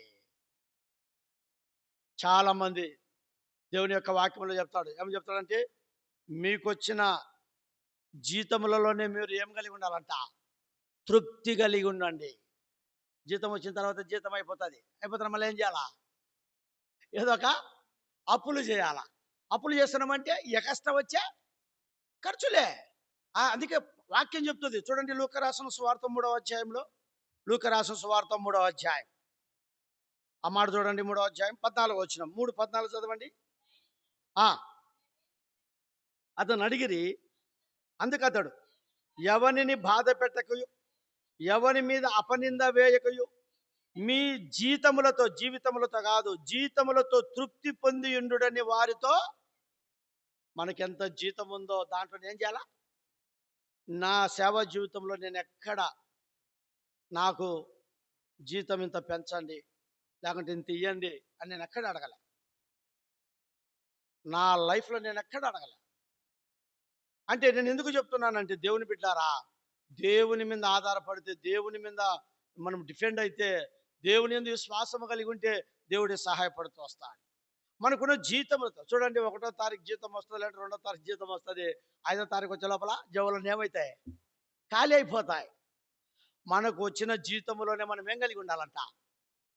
[SPEAKER 1] చాలా మంది దేవుని యొక్క వాక్యంలో చెప్తాడు, ఏమని చెప్తాడంటే, మీకొచ్చిన జీతములలోనే మీరు ఏం కలిగి ఉండాలంట? తృప్తి కలిగి ఉండండి. జీతం వచ్చిన తర్వాత జీతం అయిపోతుంది మళ్ళీ ఏం చేయాలా? ఏదో ఒక అప్పులు చేయాలా. అప్పులు చేస్తున్నామంటే ఎకస్ట్రా వచ్చే ఖర్చులే. అందుకే వాక్యం చెప్తుంది చూడండి, లూకా రాసిన సువార్త 3వ అధ్యాయంలో, లూకా రాసిన సువార్త 3వ అధ్యాయం ఆ మాట చూడండి, 3వ అధ్యాయం 14 వచనం, 3:14 చదవండి. అతను అడిగిరి, అందుకు అతడు, ఎవరిని బాధ పెట్టకయు, ఎవరి మీద అపనింద వేయకయు, మీ జీవితములతో కాదు, జీతములతో తృప్తి పొంది ఉండుడని వారితో. మనకెంత జీతం ఉందో దాంట్లో ఏం చేయాలా? నా సేవా జీవితంలో నేను ఎక్కడ నాకు జీతం ఇంత పెంచండి, లేకుంటే ఇంత ఇయ్యండి అని నేను ఎక్కడ అడగల. నా లైఫ్లో నేను ఎక్కడ అడగల. అంటే నేను ఎందుకు చెప్తున్నానంటే, దేవుని బిడ్డారా, దేవుని మీద ఆధారపడితే, దేవుని మీద మనం డిఫెండ్ అయితే, దేవుని యందు విశ్వాసము కలిగి ఉంటే దేవుడి సహాయపడుతూ వస్తాడు. మనకున్న జీతములతో చూడండి, 1వ తారీఖు జీతం వస్తుంది, లేదంటే 2వ తారీఖు జీతం వస్తుంది, 5వ తారీఖు వచ్చే లోపల జేబులను ఏమవుతాయి? ఖాళీ అయిపోతాయి. మనకు వచ్చిన జీతములోనే మనం ఏం కలిగి ఉండాలంట?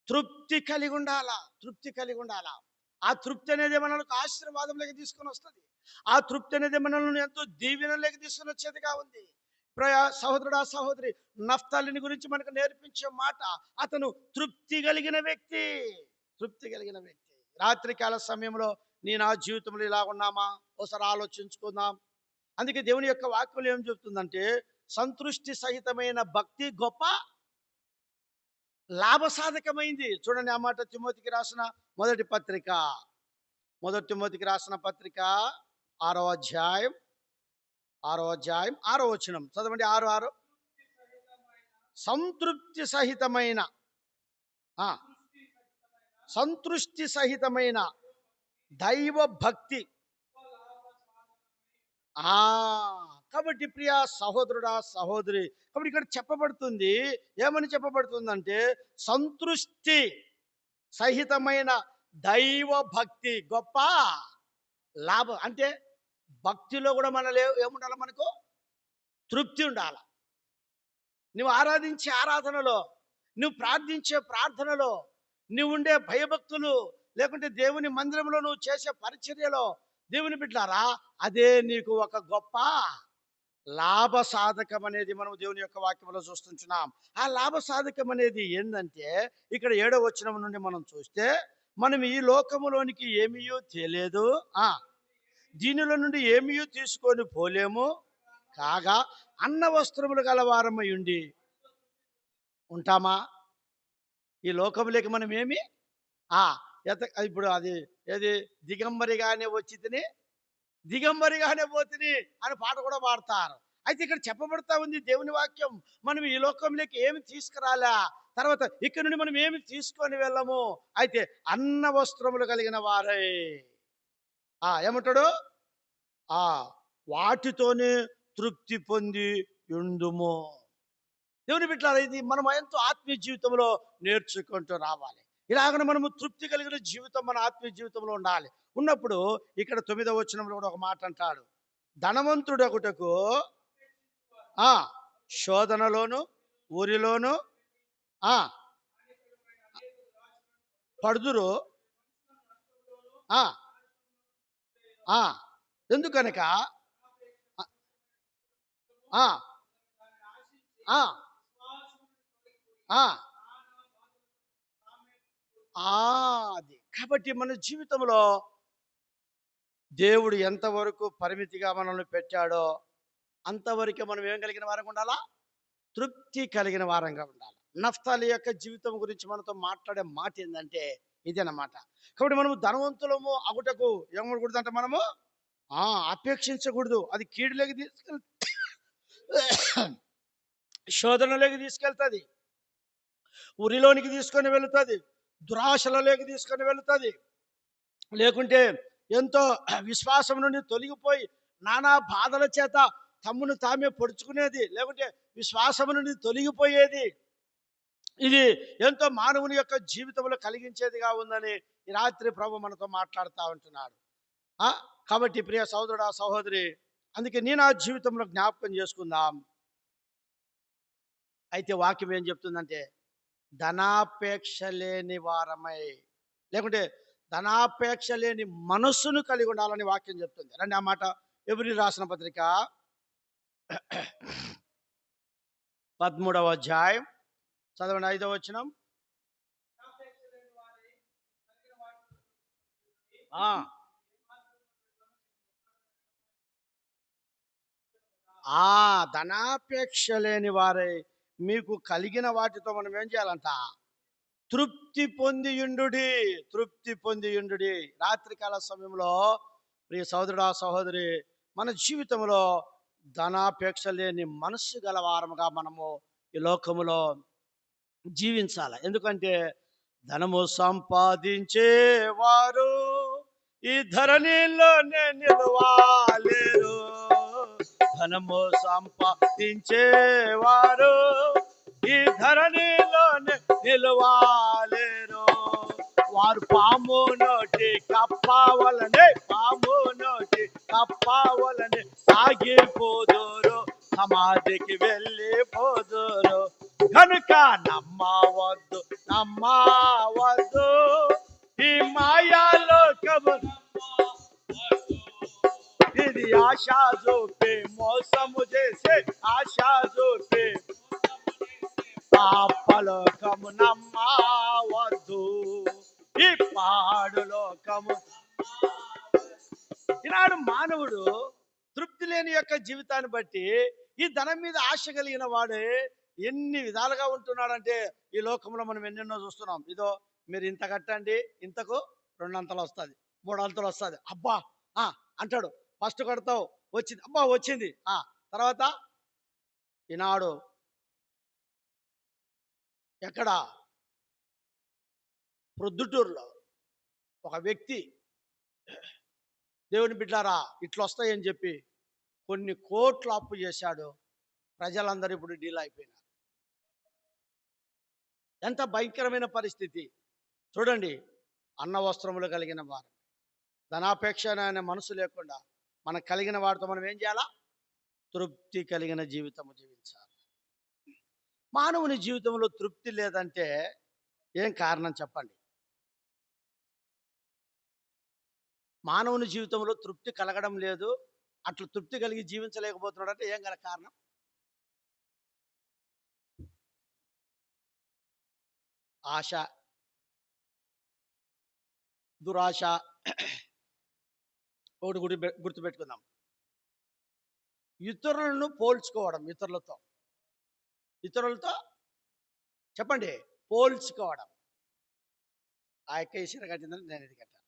[SPEAKER 1] తృప్తి కలిగి ఉండాలా. తృప్తి కలిగి ఉండాలా. ఆ తృప్తి అనేది మనకు ఆశీర్వాదంలోకి తీసుకొని వస్తుంది. ఆ తృప్తి అనేది మనల్ని ఎంతో దీవెనలోకి తీసుకొని వచ్చేదిగా ఉంది. సహోదరుడా, సహోదరి, నఫ్తాలిని గురించి మనకు నేర్పించే మాట, అతను తృప్తి కలిగిన వ్యక్తి. తృప్తి కలిగిన వ్యక్తి. రాత్రికాల సమయంలో నా జీవితంలో ఇలా ఉన్నామా? ఒకసారి ఆలోచించుకుందాం. అందుకే దేవుని యొక్క వాక్యం ఏం చెప్తుందంటే, సంతృష్టి సహితమైన భక్తి గొప్ప లాభసాధకమైంది. చూడండి ఆ మాట, తిమోతికి రాసిన మొదటి పత్రిక, మొదటి తిమోతికి రాసిన పత్రిక 6వ అధ్యాయం 6వ వచనం చదవండి. 6:6 సంతృష్టి సహితమైన దైవ భక్తి. కాబట్టి ప్రియ సహోదరుడా, సహోదరి, కాబట్టి ఇక్కడ చెప్పబడుతుంది, ఏమని చెప్పబడుతుందంటే, సంతృష్టి సహితమైన దైవ భక్తి గొప్ప లాభం. అంటే భక్తిలో కూడా ఏముండాలి? మనకు తృప్తి ఉండాలి. నువ్వు ఆరాధించే ఆరాధనలో, నువ్వు ప్రార్థించే ప్రార్థనలో, నువ్వు ఉండే భయభక్తులు, లేకుంటే దేవుని మందిరంలో నువ్వు చేసే పరిచర్యలో, దేవుని బిడ్డలారా, అదే నీకు ఒక గొప్ప లాభ సాధకం అనేది మనం దేవుని యొక్క వాక్యంలో చూస్తుంటున్నాం. ఆ లాభ సాధకం అనేది ఏంటంటే, ఇక్కడ 7వ వచనం నుండి మనం చూస్తే, మనం ఈ లోకములోనికి ఏమీయో తెలియదు, దీనిలో నుండి ఏమీయో తీసుకొని పోలేము, కాగా అన్న వస్త్రములు గలవారమై ఉండి ఉంటామా? ఈ లోకములోకి మనం ఏమి ఇప్పుడు అది ఏది, దిగంబరిగానే పోతిని అని పాట కూడా పాడతారు. అయితే ఇక్కడ చెప్పబడతా ఉంది దేవుని వాక్యం, మనం ఈ లోకంలోకి ఏమి తీసుకురాలా, తర్వాత ఇక్కడ నుండి మనం ఏమి తీసుకొని వెళ్ళము. అయితే అన్న వస్త్రములు కలిగిన వారై ఏమంటాడు? వాటితోనే తృప్తి పొంది ఉండుము. దేవుని బిడ్డలారా, ఇది మనం ఎంతో ఆత్మీయ జీవితంలో నేర్చుకుంటూ రావాలి. ఇలాగ మనము తృప్తి కలిగిన జీవితం మన ఆత్మీయ జీవితంలో ఉండాలి. ఉన్నప్పుడు ఇక్కడ 9వ వచనంలో కూడా ఒక మాట అంటాడు, ధనవంతుడగుటకు శోధనలోను ఊరిలోను పడుదురు. ఎందుకనక అది కాబట్టి మన జీవితంలో దేవుడు ఎంతవరకు పరిమితిగా మనల్ని పెట్టాడో అంతవరకే మనం ఏం కలిగిన వారంగా ఉండాలా? తృప్తి కలిగిన వారంగా ఉండాలి. నఫ్తాలి యొక్క జీవితం గురించి మనతో మాట్లాడే మాట ఏంటంటే ఇదేనమాట. కాబట్టి మనము ధనవంతులము అగుటకు ఏమకూడదంటే, మనము అపేక్షించకూడదు. అది కీడులోకి శోధనలోకి తీసుకెళ్తుంది, ఉరిలోనికి తీసుకొని వెళుతుంది, దురాశలలోకి తీసుకొని వెళుతుంది. లేకుంటే ఎంతో విశ్వాసం నుండి తొలగిపోయి నానా బాధల చేత తమ్మును తామే పొడుచుకునేది, లేకుంటే విశ్వాసం నుండి తొలగిపోయేది. ఇది ఎంతో మానవుని యొక్క జీవితంలో కలిగించేదిగా ఉందని ఈ రాత్రి ప్రభు మనతో మాట్లాడుతూ ఉంటున్నాడు. కాబట్టి ప్రియ సహోదరుడా సహోదరి, అందుకే నేను ఆ జీవితంలో జ్ఞాపకం చేసుకుందాం. అయితే వాక్యం ఏం చెప్తుందంటే, ధనాపేక్ష లేని వారమై, లేకుంటే ధనాపేక్ష లేని మనస్సును కలిగి ఉండాలని వాక్యం చెప్తుంది. రండి ఆ మాట ఎబ్రీ రాసిన పత్రిక 13వ అధ్యాయం చదవండి, 5వ వచనం. ధనాపేక్ష లేని వారై మీకు కలిగిన వాటితో మనం ఏం చేయాలంట? తృప్తి పొందియుండుడి, తృప్తి పొందియుండుడి. రాత్రికాల సమయంలో ప్రియ సహోదరుడా సహోదరి, మన జీవితంలో ధనాపేక్ష లేని మనస్సు గల వారముగా మనము ఈ లోకములో జీవించాలి. ఎందుకంటే ధనము సంపాదించేవారు ఈ ధరణిలోనే నిలవాలేరు. ధనము సంపాదించేవారు ఈ ధరణిలోనే నిలవాలేరు. వారు పాము నోటి కప్పవలనే, పాము నోటి కప్పవలనే సాగిపోదురు, సమాధికి వెళ్ళిపోదురు. కనుక నమ్మవద్దు, నమ్మవద్దు ఈ మాయాలోకము. ఇది ఆశా చూపి మోసము చేసే, ఆశా చూపి పాపలోకము నమ్మవద్దు, ఈ పాడు లోకము. ఈనాడు మానవుడు తృప్తి లేని యొక్క జీవితాన్ని బట్టి ఈ ధనం మీద ఆశ కలిగిన వాడే ఎన్ని విధాలుగా ఉంటున్నాడంటే, ఈ లోకంలో మనం ఎన్నెన్నో చూస్తున్నాం. ఇదో మీరు ఇంత కట్టండి, ఇంతకు 2 అంతలు వస్తుంది, 3 అంతలు వస్తుంది, అబ్బా అంటాడు. ఫస్ట్ కడతావు, వచ్చింది, అబ్బా వచ్చింది. తర్వాత ఈనాడు ఎక్కడ ప్రొద్దుటూరులో ఒక వ్యక్తి, దేవుని బిడ్డారా ఇట్లా వస్తాయని చెప్పి కొన్ని కోట్లు అప్పు చేశాడు. ప్రజలందరూ ఇప్పుడు డీల్ అయిపోయినారు. ఎంత భయంకరమైన పరిస్థితి చూడండి. అన్న వస్త్రములు కలిగిన వారు, ధనాపేక్ష అనే మనసు లేకుండా మనకు కలిగిన వాటితో మనం ఏం చేయాలా? తృప్తి కలిగిన జీవితము జీవించాలి. మానవుని జీవితంలో తృప్తి లేదంటే ఏం కారణం చెప్పండి? మానవుని జీవితంలో తృప్తి కలగడం లేదు, అట్లా తృప్తి కలిగి జీవించలేకపోతున్నాడు అంటే ఏం గల కారణం? ఆశ, దురాశ. ఒకటి గుర్తుపెట్టుకుందాం, ఇతరులను పోల్చుకోవడం. ఇతరులతో చెప్పండి, పోల్చుకోవడం. ఆ యొక్క ఇసుక కట్టిందంటే నేను ఇది కట్టాను,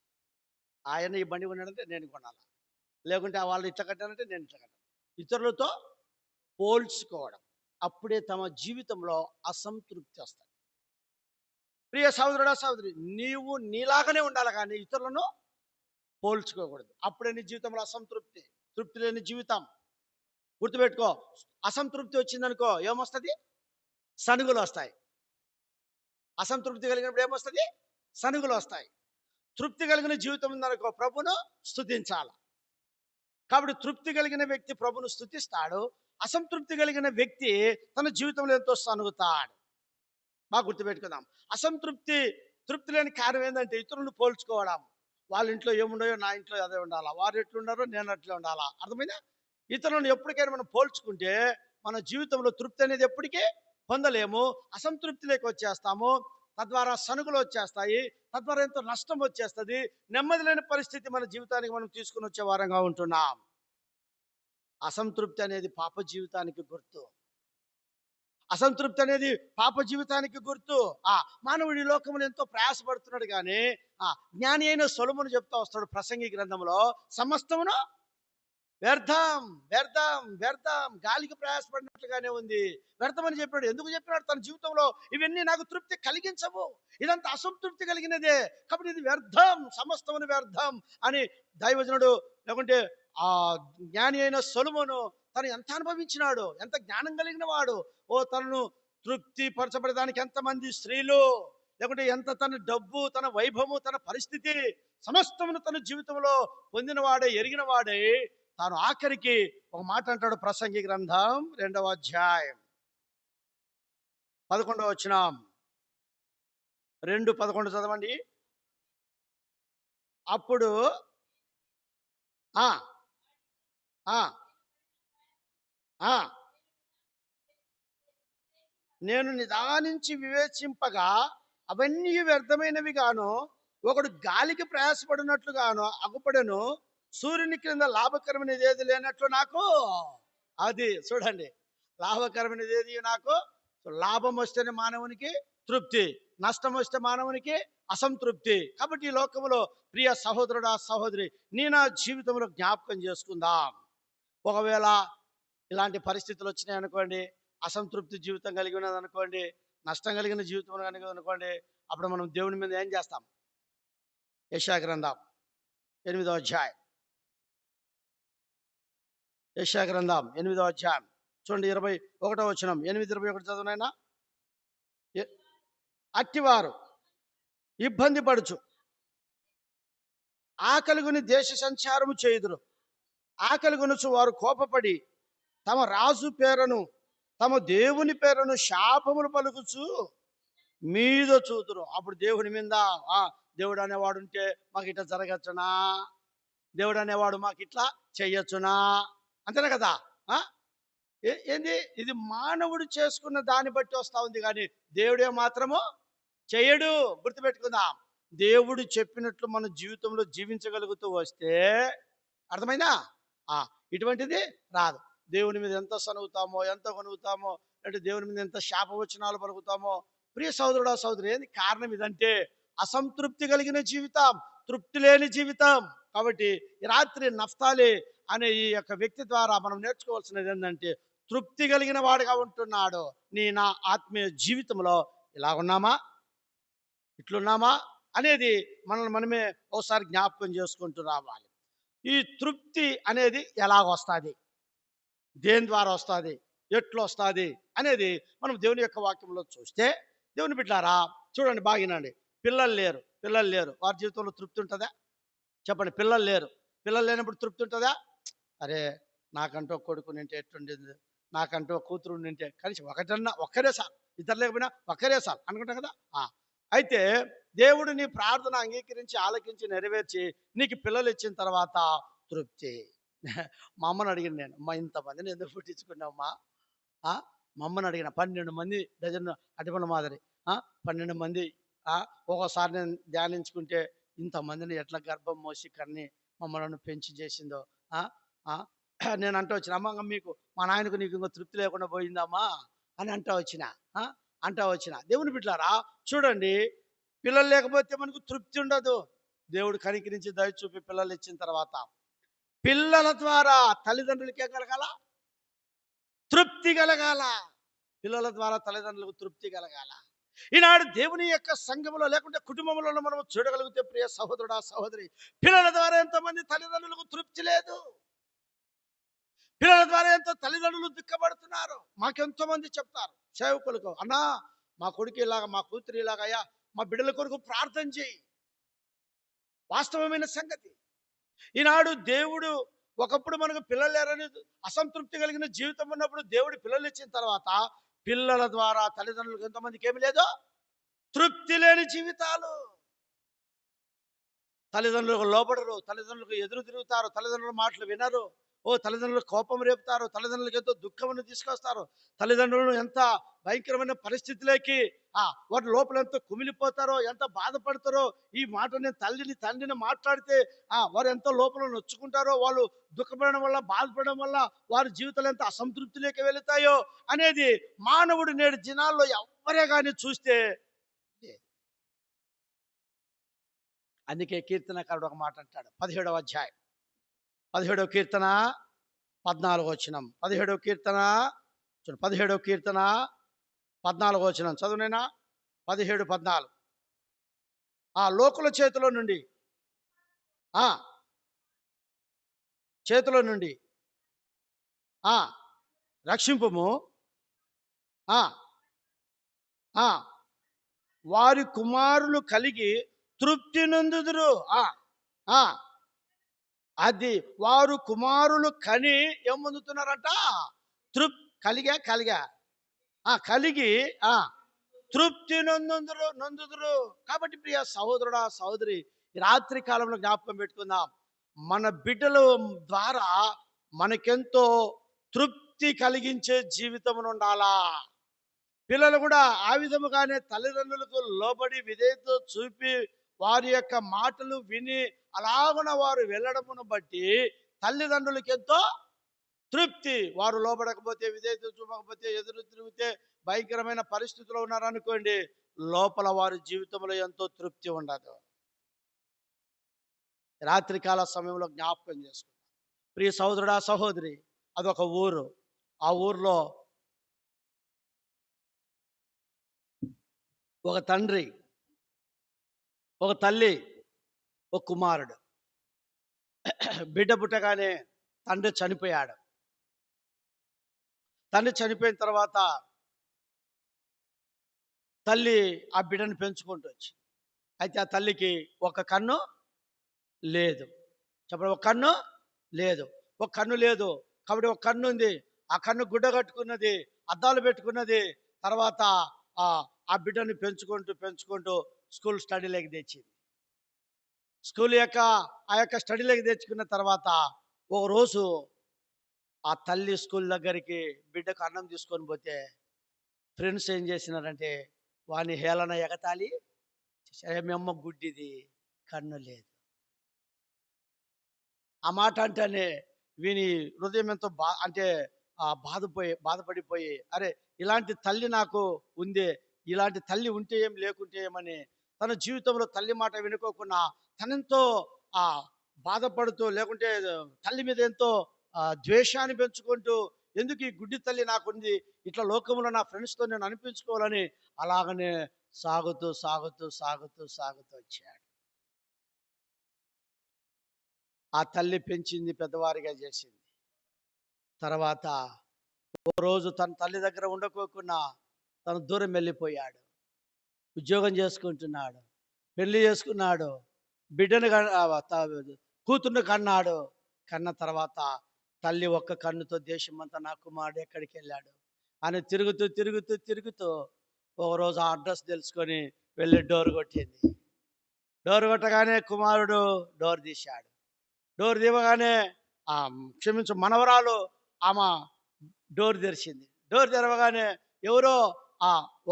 [SPEAKER 1] ఆయన ఈ బండి కొన్నాడంటే నేను కొనాలి, లేకుంటే వాళ్ళు ఇట్లా కట్టారంటే నేను ఇట్లా కట్టాను. ఇతరులతో పోల్చుకోవడం, అప్పుడే తమ జీవితంలో అసంతృప్తి వస్తుంది. ప్రియ సహోదరుడా సహోదరి, నీవు నీలాగానే ఉండాలి కానీ ఇతరులను పోల్చుకోకూడదు. అప్పుడే నీ జీవితంలో అసంతృప్తి, తృప్తి లేని జీవితం. గుర్తుపెట్టుకో, అసంతృప్తి వచ్చిందనుకో ఏమొస్తుంది? సనుగులు వస్తాయి. అసంతృప్తి కలిగినప్పుడు ఏమొస్తుంది? సనుగులు వస్తాయి. తృప్తి కలిగిన జీవితం ఉందనుకో ప్రభును స్తుతించాలి. కాబట్టి తృప్తి కలిగిన వ్యక్తి ప్రభును స్తుతిస్తాడు, అసంతృప్తి కలిగిన వ్యక్తి తన జీవితంలో ఎంతో సనుగుతాడు. బాగా గుర్తుపెట్టుకుందాం. తృప్తి లేని కారణం ఏంటంటే ఇతరులను పోల్చుకోవడం. వాళ్ళ ఇంట్లో ఏముండయో నా ఇంట్లో అదే ఉండాలా, వారు ఎట్లున్నారో నేను అట్లే ఉండాలా. అర్థమైనా? ఇతరులను ఎప్పటికైనా మనం పోల్చుకుంటే మన జీవితంలో తృప్తి అనేది ఎప్పటికీ పొందలేము. అసంతృప్తిలోకి వచ్చేస్తాము, తద్వారా సనుగులు వచ్చేస్తాయి, తద్వారా ఎంతో నష్టం వచ్చేస్తుంది. నెమ్మది లేని పరిస్థితి మన జీవితానికి మనం తీసుకుని వచ్చే వారంగా ఉంటున్నాం. అసంతృప్తి అనేది పాప జీవితానికి గుర్తు. అసంతృప్తి అనేది పాప జీవితానికి గుర్తు. మానవుడి లోకంలో ఎంతో ప్రయాసపడుతున్నాడు కానీ జ్ఞాని అయిన సొలొమోను చెప్తా వస్తాడు ప్రసంగి గ్రంథంలో, సమస్తమును వ్యర్థం, వ్యర్థం, వ్యర్థం, గాలికి ప్రయాసపడినట్లుగానే ఉంది. వ్యర్థం అని చెప్పాడు. ఎందుకు చెప్పినాడు? తన జీవితంలో ఇవన్నీ నాకు తృప్తి కలిగించవు, ఇదంతా అసంతృప్తి కలిగినదే, కాబట్టి ఇది వ్యర్థం, సమస్తమును వ్యర్థం అని దైవజనుడు, లేకుంటే ఆ జ్ఞాని అయిన సొలొమోను తను ఎంత అనుభవించినాడు, ఎంత జ్ఞానం కలిగిన వాడు. తనను తృప్తి పరచబడడానికి ఎంతమంది స్త్రీలు, లేకుంటే ఎంత తన డబ్బు, తన వైభవము, తన పరిస్థితి సమస్తమును తన జీవితంలో పొందిన వాడే, ఎరిగిన వాడే, తాను ఆఖరికి ఒక మాట అంటాడు. ప్రసంగి గ్రంథం 2వ అధ్యాయం 11వ వచనం. 2:11 చదవండి. అప్పుడు ఆ ఆ ఆ నేను నిదానించి వివేచింపగా అవన్నీ వ్యర్థమైనవి గాను, ఒకడు గాలికి ప్రయాసపడినట్లుగాను అగుపడను, సూర్యుని క్రింద లాభకరమైనది ఏది లేనట్లు నాకు. అది చూడండి, లాభకరమైనది ఏది నాకు. లాభం వస్తేనే మానవునికి తృప్తి, నష్టం వస్తే మానవునికి అసంతృప్తి. కాబట్టి ఈ లోకంలో ప్రియ సహోదరుడా, సహోదరి, నీ నా జీవితంలో జ్ఞాపకం చేసుకుందాం. ఒకవేళ ఇలాంటి పరిస్థితులు వచ్చినాయి అనుకోండి, అసంతృప్తి జీవితం కలిగి ఉన్నది అనుకోండి, నష్టం కలిగిన జీవితం కలిగి అనుకోండి, అప్పుడు మనం దేవుని మీద ఏం చేస్తాం? యెషయా గ్రంథం 8వ అధ్యాయం, యెషయా గ్రంథం 8వ అధ్యాయం చూడండి, 21వ వచనం. 8:21 చదువునైనా. అట్టివారు ఇబ్బంది పడుచు ఆకలిగొని దేశ సంచారము చేయుదురు. ఆకలిగొనుచు వారు కోపపడి తమ రాజు పేరును, తమ దేవుని పేరును శాపములు పలుకుచు మీద చూతురు. అప్పుడు దేవుని మీద, దేవుడు అనేవాడు ఉంటే మాకు ఇట్లా జరగచ్చునా, దేవుడు అనేవాడు మాకు ఇట్లా చెయ్యొచ్చునా, అంతేనా కదా. ఏంది ఇది? మానవుడు చేసుకున్న దాన్ని బట్టి వస్తా ఉంది, కానీ దేవుడే మాత్రము చెయ్యడు. గుర్తుపెట్టుకుందాం. దేవుడు చెప్పినట్లు మన జీవితంలో జీవించగలుగుతూ వస్తే, అర్థమైందా? ఇటువంటిది రాదు. దేవుని మీద ఎంత సనుగుతామో, ఎంత కొనుగుతామో, అంటే దేవుని మీద ఎంత శాపవచనాలు పలుకుతామో, ప్రియ సోదరుడా, సోదరి, ఏంది కారణం? ఇదంటే అసంతృప్తి కలిగిన జీవితం, తృప్తి లేని జీవితం. కాబట్టి ఈ రాత్రి నఫ్తాలి అనే ఈ యొక్క వ్యక్తి ద్వారా మనం నేర్చుకోవాల్సినది ఏంటంటే, తృప్తి కలిగిన వాడుగా ఉంటున్నాడు. నా ఆత్మీయ జీవితంలో ఇలా ఉన్నామా, ఇట్లున్నామా అనేది మనల్ని మనమే ఒకసారి జ్ఞాపకం చేసుకుంటూ రావాలి. ఈ తృప్తి అనేది ఎలాగొస్తుంది, దేని ద్వారా వస్తుంది, ఎట్లు వస్తుంది అనేది మనం దేవుని యొక్క వాక్యంలో చూస్తే, దేవుని బిడ్డలారా చూడండి, బాగినండి. పిల్లలు లేరు, వారి జీవితంలో తృప్తి ఉంటుందా? చెప్పండి. పిల్లలు లేరు, పిల్లలు లేనప్పుడు తృప్తి ఉంటుందా? అరే, నాకంటూ కొడుకు నింటే ఎట్టుండేది, నాకంటూ కూతురు నింటే కనీసం ఒక్కరే సార్, ఇద్దరు లేకపోయినా ఒక్కరే సార్ అనుకుంటాం కదా. అయితే దేవుడు నీ ప్రార్థన అంగీకరించి, ఆలకించి, నెరవేర్చి నీకు పిల్లలు ఇచ్చిన తర్వాత తృప్తి. మా అమ్మని అడిగిన నేను, ఇంతమందిని ఎందుకు పుట్టించుకున్నామ్మా? మా అమ్మని అడిగిన, 12 మంది డజన్ అటుపల మాదిరి, 12 మంది. ఒక్కోసారి నేను ధ్యానించుకుంటే, ఇంతమందిని ఎట్లా గర్భం మోసి కన్ని మమ్మల్ని పెంచి చేసిందో. నేను అంటూ వచ్చిన, అమ్మ మీకు మా నాయనకు నీకు ఇంకో తృప్తి లేకుండా పోయిందమ్మా అని అంటూ వచ్చిన. దేవుని బిడ్డలారా చూడండి, పిల్లలు లేకపోతే మనకు తృప్తి ఉండదు. దేవుడు కనికరించి దయ చూపి పిల్లలు ఇచ్చిన తర్వాత, పిల్లల ద్వారా తల్లిదండ్రులకే కలగాల తృప్తి కలగాల. పిల్లల ద్వారా తల్లిదండ్రులకు తృప్తి కలగాల. ఈనాడు దేవుని యొక్క సంఘములో, లేకుంటే కుటుంబంలో మనం చూడగలిగితే, ప్రియ సహోదరుడా, సహోదరి, పిల్లల ద్వారా ఎంతోమంది తల్లిదండ్రులకు తృప్తి లేదు. పిల్లల ద్వారా ఎంతో తల్లిదండ్రులు దుఃఖపడుతున్నారు. మాకెంతో మంది చెప్తారు సేవకులకు, అన్నా మా కొడుకు ఇలాగా, మా కూతురు ఇలాగయ్యా, మా బిడ్డల కొరకు ప్రార్థన చేయి. వాస్తవమైన సంగతి. ఈనాడు దేవుడు ఒకప్పుడు మనకు పిల్లలు లేరని అసంతృప్తి కలిగిన జీవితం ఉన్నప్పుడు, దేవుడు పిల్లలు ఇచ్చిన తర్వాత పిల్లల ద్వారా తల్లిదండ్రులకు ఎంతమందికి ఏమి లేదు, తృప్తి లేని జీవితాలు. తల్లిదండ్రులకు లోబడరు, తల్లిదండ్రులకు ఎదురు తిరుగుతారు, తల్లిదండ్రుల మాటలు వినరు, తల్లిదండ్రులకు కోపం రేపుతారు, తల్లిదండ్రులకు ఎంతో దుఃఖమును తీసుకొస్తారు, తల్లిదండ్రులను ఎంత భయంకరమైన పరిస్థితిలోకి వాటి లోపల ఎంతో కుమిలిపోతారో, ఎంత బాధపడతారో. ఈ మాట నేను తండ్రిని మాట్లాడితే వారు ఎంతో లోపల నొచ్చుకుంటారో, వాళ్ళు దుఃఖపడడం వల్ల, బాధపడడం వల్ల వారి జీవితాలు ఎంత అసంతృప్తిలోకి వెళుతాయో అనేది మానవుడు నేడు దినాల్లో ఎవరే కానీ చూస్తే. అందుకే కీర్తనకారుడు ఒక మాట అంటాడు, 17వ అధ్యాయం 17వ కీర్తన 14వ వచనం. 17వ కీర్తన చూడు, 17వ కీర్తన 14వ వచనం చదువునైనా. 17, 14. ఆ లోకుల చేతిలో నుండి, ఆ చేతిలో నుండి ఆ రక్షింపుము. ఆ ఆ వారి కుమారులు కలిగి తృప్తి నొందుదురు. ఆ ఆ అది వారు కుమారులు కని ఏం పొందుతున్నారంట? కలిగా కలిగి తృప్తి నొందుదురు. కాబట్టి ప్రియ సహోదరుడా, సహోదరి, ఈ రాత్రి కాలంలో జ్ఞాపకం పెట్టుకుందాం. మన బిడ్డల ద్వారా మనకెంతో తృప్తి కలిగించే జీవితం ఉండాలా. పిల్లలు కూడా ఆ విధముగానే తల్లిదండ్రులకు లోబడి విధేయత చూపి వారి యొక్క మాటలు విని అలాగున వారు వెళ్ళడమును బట్టి తల్లిదండ్రులకి ఎంతో తృప్తి. వారు లోబడకపోతే, విధేయత చూపకపోతే, ఎదురు తిరిగితే, భయంకరమైన పరిస్థితిలో ఉన్నారనుకోండి, లోపల వారి జీవితంలో ఎంతో తృప్తి ఉండదు. రాత్రికాల సమయంలో జ్ఞాపకం చేసుకుంటాం. ప్రియ సహోదరుడా, సహోదరి, అదొక ఊరు. ఆ ఊర్లో ఒక తండ్రి, ఒక తల్లి, ఒక కుమారుడు. బిడ్డ పుట్టగానే తండ్రి చనిపోయాడు. తండ్రి చనిపోయిన తర్వాత తల్లి ఆ బిడ్డను పెంచుకుంటూ వచ్చి, అయితే ఆ తల్లికి ఒక కన్ను లేదు. చెప్పండి, ఒక కన్ను లేదు. ఒక కన్ను లేదు కాబట్టి ఒక కన్ను ఉంది. ఆ కన్ను గుడ్డ కట్టుకున్నది, అద్దాలు పెట్టుకున్నది. తర్వాత ఆ బిడ్డని పెంచుకుంటూ స్కూల్ స్టడీలోకి తెచ్చింది. ఆ యొక్క స్టడీలోకి తెచ్చుకున్న తర్వాత ఒక రోజు ఆ తల్లి స్కూల్ దగ్గరికి బిడ్డకు అన్నం తీసుకొని పోతే ఫ్రెండ్స్ ఏం చేసినారంటే వాని హేళన ఎగతాళి, మేమ్మ గుడ్డిది, కన్ను లేదు. ఆ మాట అంటేనే వీని హృదయం ఎంతో బాధపడిపోయి, అరే ఇలాంటి తల్లి నాకు ఉంది, ఇలాంటి తల్లి ఉంటే ఏం లేకుంటే ఏమని తన జీవితంలో తల్లి మాట వినుకోకుండా తనెంతో బాధపడుతూ, లేకుంటే తల్లి మీద ఎంతో ద్వేషాన్ని పెంచుకుంటూ, ఎందుకు ఈ గుడ్డి తల్లి నాకుంది, ఇట్లా లోకంలో నా ఫ్రెండ్స్తో నేను అనిపించుకోవాలని అలాగనే సాగుతూ వచ్చాడు. ఆ తల్లి పెంచింది, పెద్దవారిగా చేసింది. తర్వాత ఓ రోజు తన తల్లి దగ్గర ఉండకోకుండా తను దూరం వెళ్ళిపోయాడు. ఉద్యోగం చేసుకుంటున్నాడు, పెళ్లి చేసుకున్నాడు, బిడ్డను కూతుర్ని కన్నాడు. కన్న తర్వాత తల్లి ఒక్క కన్నుతో దేశమంతా నా కుమారుడు ఎక్కడికి వెళ్ళాడు అని తిరుగుతూ ఒక రోజు ఆ అడ్రస్ తెలుసుకొని వెళ్ళి డోర్ కొట్టింది. డోర్ కొట్టగానే కుమారుడు డోర్ తీశాడు. డోర్ తీవగానే మనవరాలు ఆమె డోర్ తెరిచింది. డోర్ తెరవగానే ఎవరో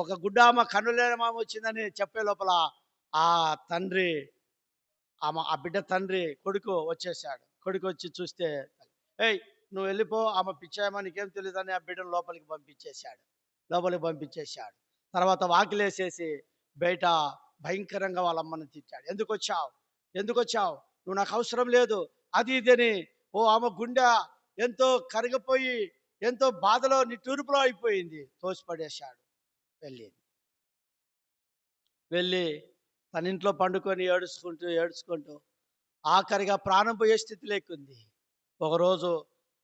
[SPEAKER 1] ఒక గుడ్డామ కన్నులేని మామ వచ్చిందని చెప్పే లోపల ఆ తండ్రి, ఆ బిడ్డ తండ్రి కొడుకు వచ్చేసాడు. కొడుకు వచ్చి చూస్తే, ఏయ్ నువ్వు వెళ్ళిపో, ఆమె పిచ్చాయమా నీకేం తెలియదని ఆ బిడ్డను లోపలికి పంపించేశాడు. తర్వాత వాకిలేసేసి బయట భయంకరంగా వాళ్ళ అమ్మని తిట్టాడు. ఎందుకు వచ్చావు, నువ్వు నాకు అవసరం లేదు, అది ఇదని. ఆమె గుండె ఎంతో కరిగిపోయి ఎంతో బాధలో నిట్టూర్పులో అయిపోయింది. తోసిపడేశాడు. వెళ్ళి తన ఇంట్లో పండుకొని ఏడుచుకుంటూ ఆఖరిగా ప్రాణం పోయే స్థితి లేకుంది. ఒకరోజు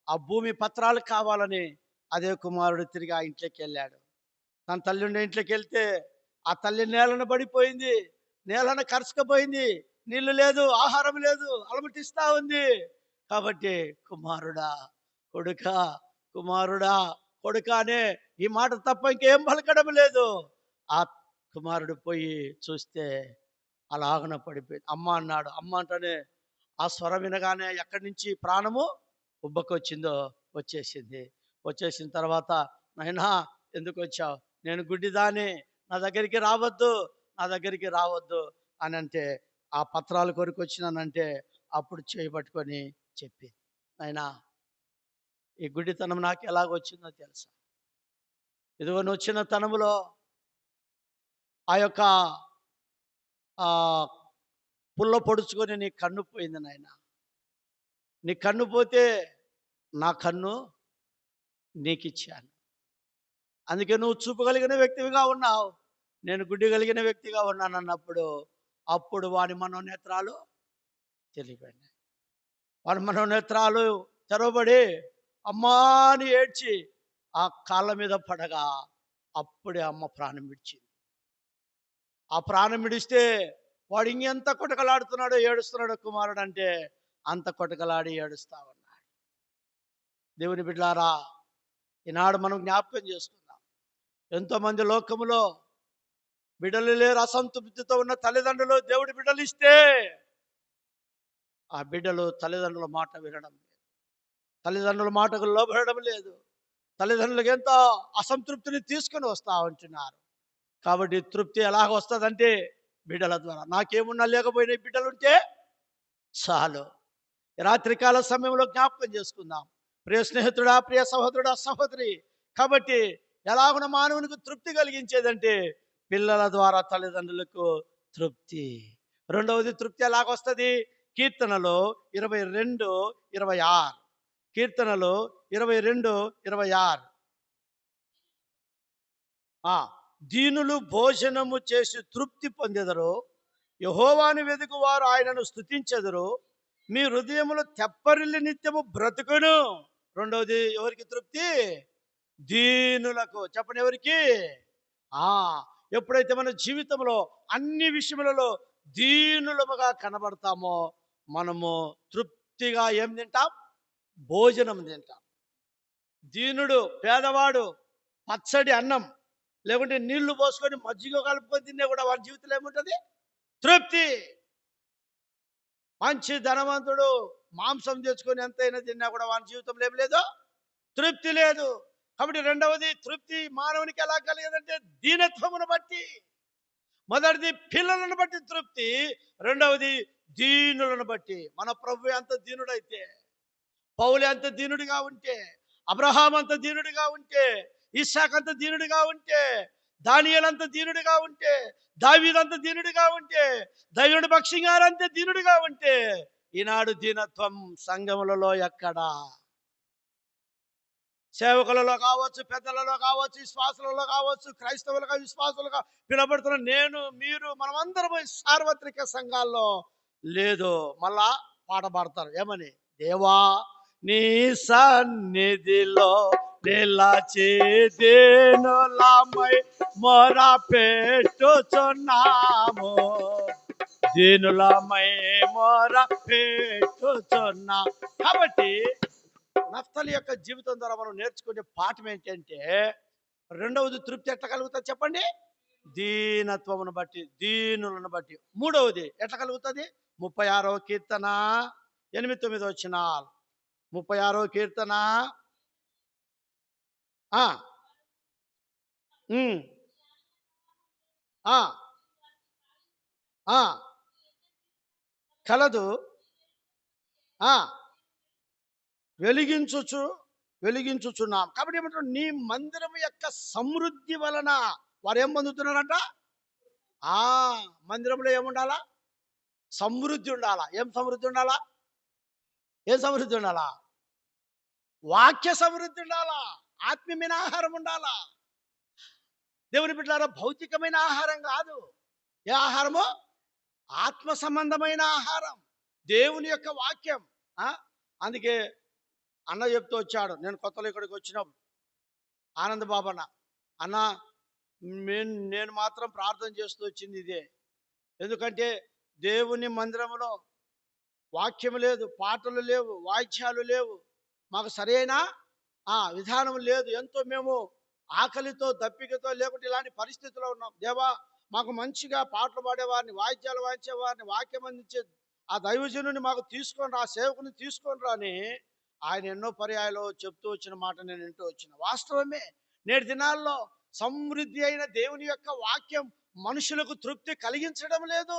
[SPEAKER 1] ఆ భూమి పత్రాలు కావాలని అదే కుమారుడు తిరిగి ఆ ఇంట్లోకి వెళ్ళాడు. తన తల్లి ఉండే ఇంట్లోకి వెళ్తే ఆ తల్లి నేలన పడిపోయింది, నేలన కరుచుకుపోయింది, నీళ్లు లేదు, ఆహారం లేదు, అలమటిస్తా ఉంది. కాబట్టి కుమారుడా కొడుకా అనే ఈ మాట తప్ప ఇంకేం పలకడం లేదు. ఆ కుమారుడు పోయి చూస్తే అలాగన పడిపోయింది. అమ్మ అన్నాడు. అమ్మ అంటేనే ఆ స్వరం వినగానే ఎక్కడి నుంచి ప్రాణము ఉబ్బకొచ్చిందో వచ్చేసిన తర్వాత, నాయనా ఎందుకు వచ్చావు, నేను గుడ్డిదాన్ని, నా దగ్గరికి రావద్దు అని అంటే, ఆ పత్రాలు కొరకు వచ్చినానంటే అప్పుడు చేయబట్టుకొని చెప్పి, నాయనా ఈ గుడ్డితనం నాకు ఎలాగొచ్చిందో తెలుసా, ఇదిగో నువ్వు చిన్న తనములో ఆ యొక్క పుల్ల పొడుచుకొని నీ కన్ను పోయింది నాయన. నీ కన్ను పోతే నా కన్ను నీకిచ్చాను. అందుకే నువ్వు చూపు కలిగిన వ్యక్తిగా ఉన్నావు, నేను గుడ్డి కలిగిన వ్యక్తిగా ఉన్నాను అన్నప్పుడు, అప్పుడు వాడి మనోనేత్రాలు తెలియబడినాయి. వాడి మనోనేత్రాలు తెరవబడి అమ్మా అని ఏడ్చి ఆ కాళ్ళ మీద పడగా అప్పుడే అమ్మ ప్రాణం విడిచింది. ఆ ప్రాణం విడిస్తే వాడు ఇంకెంత కొటకలాడుతున్నాడో, ఏడుస్తున్నాడో కుమారుడు అంటే అంత కొటకలాడి ఏడుస్తా ఉన్నాడు. దేవుని బిడ్డలారా, ఈనాడు మనం జ్ఞాపకం చేసుకుందాం. ఎంతోమంది లోకములో బిడ్డలు లేరు, అసంతృప్తితో ఉన్న తల్లిదండ్రులు దేవుడి బిడ్డలు ఇస్తే ఆ బిడ్డలు తల్లిదండ్రుల మాట వినడం లేదు, తల్లిదండ్రుల మాటకు లోబడడం లేదు, తల్లిదండ్రులకు ఎంతో అసంతృప్తిని తీసుకొని వస్తూ ఉంటున్నారు. కాబట్టి తృప్తి ఎలాగ వస్తుందంటే బిడ్డల ద్వారా. నాకేమున్నా లేకపోయినా బిడ్డలుంటే చాలు. రాత్రికాల సమయంలో జ్ఞాపకం చేసుకుందాం. ప్రియ స్నేహితుడా, ప్రియ సహోదరుడా, సహోదరి, కాబట్టి ఎలాగున మానవునికి తృప్తి కలిగించేదంటే పిల్లల ద్వారా తల్లిదండ్రులకు తృప్తి. రెండవది తృప్తి ఎలాగొస్తుంది? కీర్తనలో 22:26. కీర్తనలో 22:26. దీనులు భోజనము చేసి తృప్తి పొందెదరు, యెహోవాను వెదుకువారు ఆయనను స్తుతించెదరు, మీ హృదయములు తెప్పరిల్లి నిత్యము బ్రతుకును. రెండవది ఎవరికి తృప్తి? దీనులకు. చెప్పండి, ఎవరికి? ఎప్పుడైతే మన జీవితంలో అన్ని విషయములలో దీనులముగా కనబడతామో మనము తృప్తిగా ఏం తింటాం? భోజనం తింటాం. దీనుడు, పేదవాడు పచ్చడి అన్నం లేకుంటే నీళ్లు పోసుకొని మజ్జిగ కలుపుకొని తిన్నా కూడా వాడి జీవితంలో ఏముంటుంది? తృప్తి. మంచి ధనవంతుడు మాంసం తెచ్చుకొని ఎంతైనా తిన్నా కూడా వాడి జీవితంలో ఏం లేదు? తృప్తి లేదు. కాబట్టి రెండవది తృప్తి మానవునికి ఎలా కలిగేదంటే దీనత్వమును బట్టి. మొదటిది పిల్లలను బట్టి తృప్తి, రెండవది దీనులను బట్టి. మన ప్రభు ఎంత దీనుడైతే, పౌలు ఎంత దీనుడిగా ఉంటే, అబ్రహాం అంత దీనుడిగా ఉంటే, ఇస్సాకు అంత దీనుడిగా ఉంటే, దానియేలు అంత దీనుడిగా ఉంటే, దావీదు అంత దీనుడిగా ఉంటే, దైవుడి భక్ష్యం గారు అంత దీనుడిగా ఉంటే, ఈనాడు దీనత్వం సంఘములలో ఎక్కడా? సేవకులలో కావచ్చు, పెద్దలలో కావచ్చు, విశ్వాసులలో కావచ్చు, క్రైస్తవులుగా విశ్వాసులుగా పిలబడుతున్న నేను, మీరు, మనమందరం సార్వత్రిక సంఘాల్లో లేదు. మళ్ళా పాట పాడతారు ఏమని? దేవా నీ సన్నిధిలో నిలచి దీనులమై మొర పెట్టుచున్నాము, దీనులమై మొర పెట్టుచున్నా. కాబట్టి నఫ్తాలి యొక్క జీవితం ద్వారా మనం నేర్చుకునే పాఠం ఏంటంటే, రెండవది తృప్తి ఎట్లా కలుగుతుంది చెప్పండి? దీనత్వమును బట్టి, దీనులను బట్టి. మూడవది ఎట్లా కలుగుతుంది? 36వ కీర్తన 8-9 వచనాలు. 36వ కీర్తన కలదు, వెలిగించుచున్నాం. కాబట్టి ఏమంటారు? నీ మందిరం యొక్క సమృద్ధి వలన వారు ఏం పొందుతున్నారంట? మందిరంలో ఏముండాలా? సమృద్ధి ఉండాలా. ఏం సమృద్ధి ఉండాలా? ఏం సమృద్ధి ఉండాలా? వాక్య సమృద్ధి ఉండాలా, ఆత్మీయమైన ఆహారం ఉండాలా. దేవుని బిడ్డలారా, భౌతికమైన ఆహారం కాదు. ఏ ఆహారము? ఆత్మ సంబంధమైన ఆహారం, దేవుని యొక్క వాక్యం. అందుకే అన్న చెప్తూ వచ్చాడు, నేను కొత్తలో ఇక్కడికి వచ్చినప్పుడు, ఆనంద్ బాబు అన్న నేను మాత్రం ప్రార్థన చేస్తూ వచ్చింది ఇదే. ఎందుకంటే దేవుని మందిరంలో వాక్యం లేదు, పాటలు లేవు, వాయిద్యాలు లేవు, మాకు సరైన విధానం లేదు. ఎంతో మేము ఆకలితో, దప్పికతో, లేకుంటే ఇలాంటి పరిస్థితుల్లో ఉన్నాం. దేవా, మాకు మంచిగా పాటలు పాడేవారిని, వాయిద్యాలు వాయించేవారిని, వాక్యం అందించే ఆ దైవజనుని మాకు తీసుకొని రా, సేవకుని తీసుకొని రా అని ఆయన ఎన్నో పర్యాయాలు చెప్తూ వచ్చిన మాట నేను వింటూ వచ్చిన. వాస్తవమే. నేటి దినాల్లో సమృద్ధి అయిన దేవుని యొక్క వాక్యం మనుషులకు తృప్తి కలిగించడం లేదు.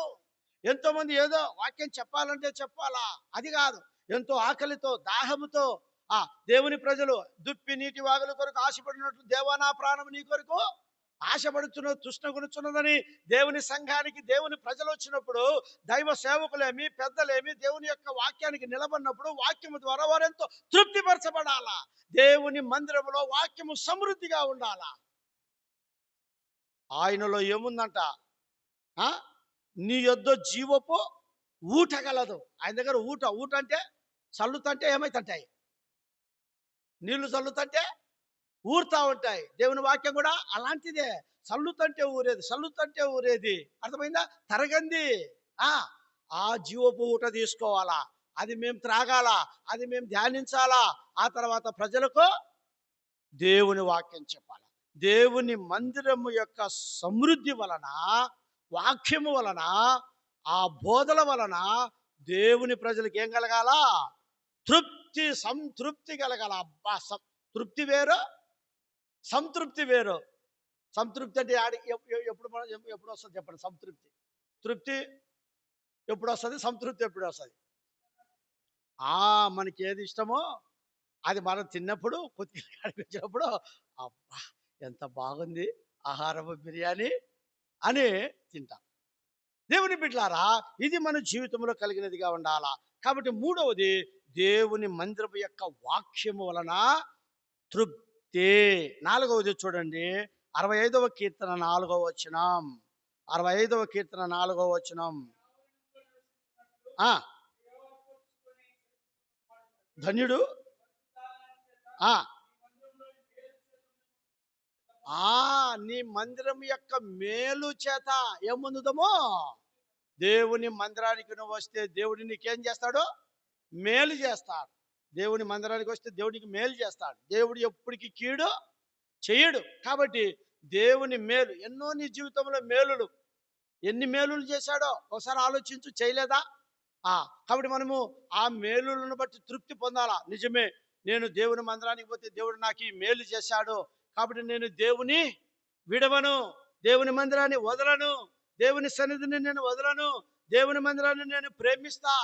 [SPEAKER 1] ఎంతోమంది ఏదో వాక్యం చెప్పాలంటే చెప్పాలా, అది కాదు. ఎంతో ఆకలితో, దాహముతో దేవుని ప్రజలు దుప్పి నీటి వాగుల కొరకు ఆశపడినట్లు, దేవా నా ప్రాణం నీ కొరకు ఆశపడుచున్నది తృష్ణగొనుచున్నదని దేవుని సంఘానికి దేవుని ప్రజలు వచ్చినప్పుడు, దైవ సేవకులేమి పెద్దలేమి దేవుని యొక్క వాక్యానికి నిలబడినప్పుడు వాక్యము ద్వారా వారెంతో తృప్తిపరచబడాలా. దేవుని మందిరములో వాక్యము సమృద్ధిగా ఉండాలా. ఆయనలో ఏముందంట? ఆ నీ యొద్ద జీవపు ఊట గలదు. ఆయన దగ్గర ఊట. ఊట అంటే చల్లుతంటే ఏమైతుంటాయి? నీళ్లు చల్లుతంటే ఊరుతా ఉంటాయి. దేవుని వాక్యం కూడా అలాంటిదే. చల్లుతంటే ఊరేది, చల్లుతంటే ఊరేది. అర్థమైందా? తరగంది. ఆ ఆ జీవపు ఊట తీసుకోవాలా, అది మేము త్రాగాల, అది మేము ధ్యానించాలా. ఆ తర్వాత ప్రజలకు దేవుని వాక్యం చెప్పాలి. దేవుని మందిరము యొక్క సమృద్ధి వలన, వాక్యము వలన, ఆ బోధల వలన దేవుని ప్రజలకు ఏం కలగాల? తృప్తి, సంతృప్తి కలగాల. అబ్బా, తృప్తి వేరు, సంతృప్తి వేరు. సంతృప్తి అంటే ఎప్పుడు వస్తుంది చెప్పండి? సంతృప్తి, తృప్తి ఎప్పుడు వస్తుంది? సంతృప్తి ఎప్పుడు వస్తుంది? మనకి ఏది ఇష్టమో అది మనం తిన్నప్పుడు, కొద్దిగా కనిపించినప్పుడు, అబ్బా ఎంత బాగుంది ఆహారము, బిర్యానీ అని తింటాం. దేవుని బిడ్డలారా, ఇది మన జీవితంలో కలిగినదిగా ఉండాలా. కాబట్టి మూడవది, దేవుని మందిరము యొక్క వాక్యము వలన తృప్తి. నాలుగవది చూడండి, 65వ కీర్తన 4వ వచనం. 65వ కీర్తన 4వ వచనం. ధన్యుడు నీ మందిరం యొక్క మేలు చేత ఏం పొందుతామో. దేవుని మందిరానికి నువ్వు వస్తే దేవుడు నీకేం చేస్తాడు? మేలు చేస్తాడు. దేవుని మందిరానికి వస్తే దేవుడికి మేలు చేస్తాడు. దేవుడు ఎప్పటికీ కీడు చేయడు. కాబట్టి దేవుని మేలు ఎన్నో, నీ జీవితంలో మేలులు, ఎన్ని మేలులు చేశాడో ఒకసారి ఆలోచించు. చేయలేదా? కాబట్టి మనము ఆ మేలులను బట్టి తృప్తి పొందాలా. నిజమే, నేను దేవుని మందిరానికి పోతే దేవుడు నాకు ఈ మేలు చేశాడు, కాబట్టి నేను దేవుని విడవను, దేవుని మందిరాన్ని వదలను, దేవుని సన్నిధిని నేను వదలను, దేవుని మందిరాన్ని నేను ప్రేమిస్తా.